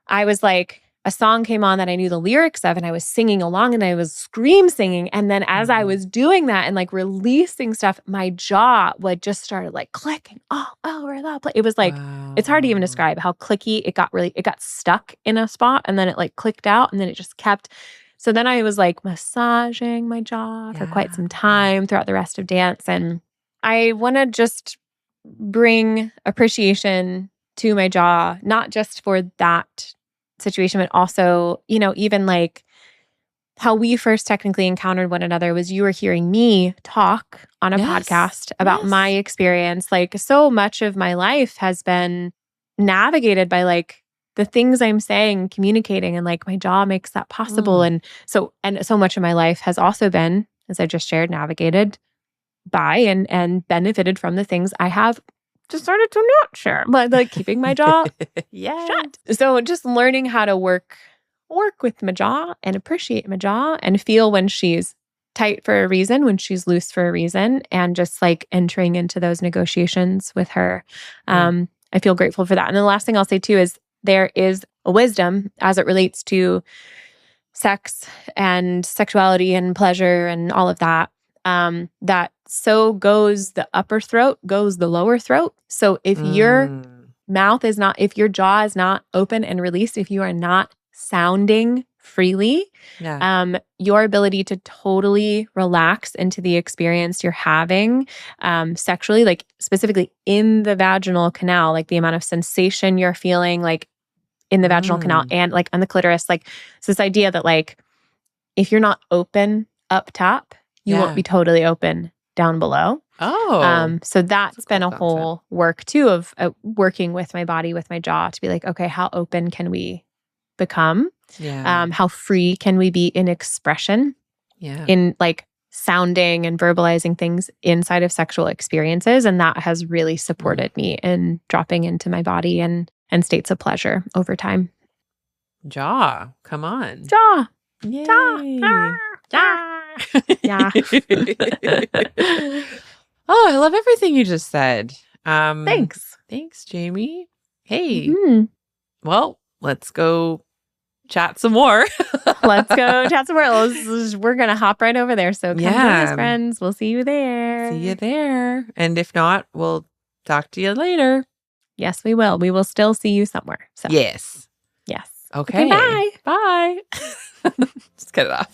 I was like, a song came on that I knew the lyrics of, and I was singing along, and I was scream singing. And then as I was doing that and like releasing stuff, my jaw would just started like clicking all over the place. It was like, it's hard to even describe how clicky it got. It got stuck in a spot, and then it like clicked out, and then it just kept. So then I was like massaging my jaw for quite some time throughout the rest of dance. And I want to just bring appreciation to my jaw, not just for that situation, but also, even like how we first technically encountered one another was you were hearing me talk on a podcast about my experience. Like, so much of my life has been navigated by like the things I'm saying, communicating, and like my jaw makes that possible. And so much of my life has also been, as I just shared, navigated by and benefited from the things I have decided to not share, but like keeping my jaw shut. So just learning how to work with my jaw and appreciate my jaw and feel when she's tight for a reason, when she's loose for a reason, and just like entering into those negotiations with her. I feel grateful for that. And the last thing I'll say too is there is a wisdom as it relates to sex and sexuality and pleasure and all of that. That so goes the upper throat, goes the lower throat. So if your mouth is not, if your jaw is not open and released, if you are not sounding freely, your ability to totally relax into the experience you're having sexually, like specifically in the vaginal canal, like the amount of sensation you're feeling like in the vaginal canal and like on the clitoris, like it's this idea that like if you're not open up top, you won't be totally open down below. So that's been a whole work too of working with my body, with my jaw, to be like, okay, how open can we become? How free can we be in expression? In like sounding and verbalizing things inside of sexual experiences. And that has really supported me in dropping into my body and states of pleasure over time. Jaw, come on. Jaw. Yay. Jaw. Yeah. Oh, I love everything you just said. Thanks, Jamie. Hey. Well, let's go chat some more. Let's go chat some more. We're going to hop right over there. So come join us, friends. We'll see you there. See you there. And if not, we'll talk to you later. Yes, we will. We will still see you somewhere. So. Yes. Okay. Bye. Bye. Just cut it off.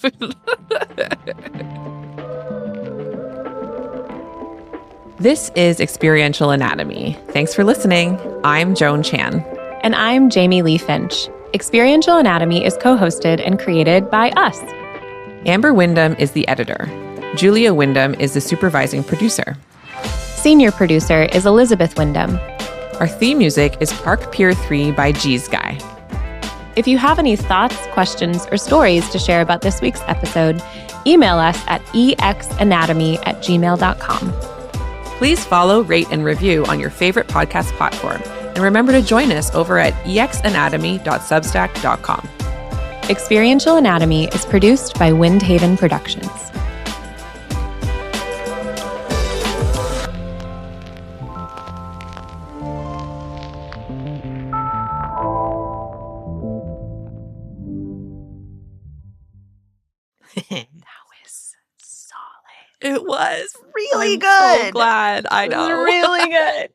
This is Experiential Anatomy. Thanks for listening. I'm Joan Chan. And I'm Jamie Lee Finch. Experiential Anatomy is co-hosted and created by us. Amber Wyndham is the editor. Julia Wyndham is the supervising producer. Senior producer is Elizabeth Wyndham. Our theme music is Park Pier 3 by G's Guy. If you have any thoughts, questions, or stories to share about this week's episode, email us at exanatomy@gmail.com. Please follow, rate, and review on your favorite podcast platform. And remember to join us over at exanatomy.substack.com. Experiential Anatomy is produced by Windhaven Productions. That was solid. It was really good. I'm so glad. I know. It was really good.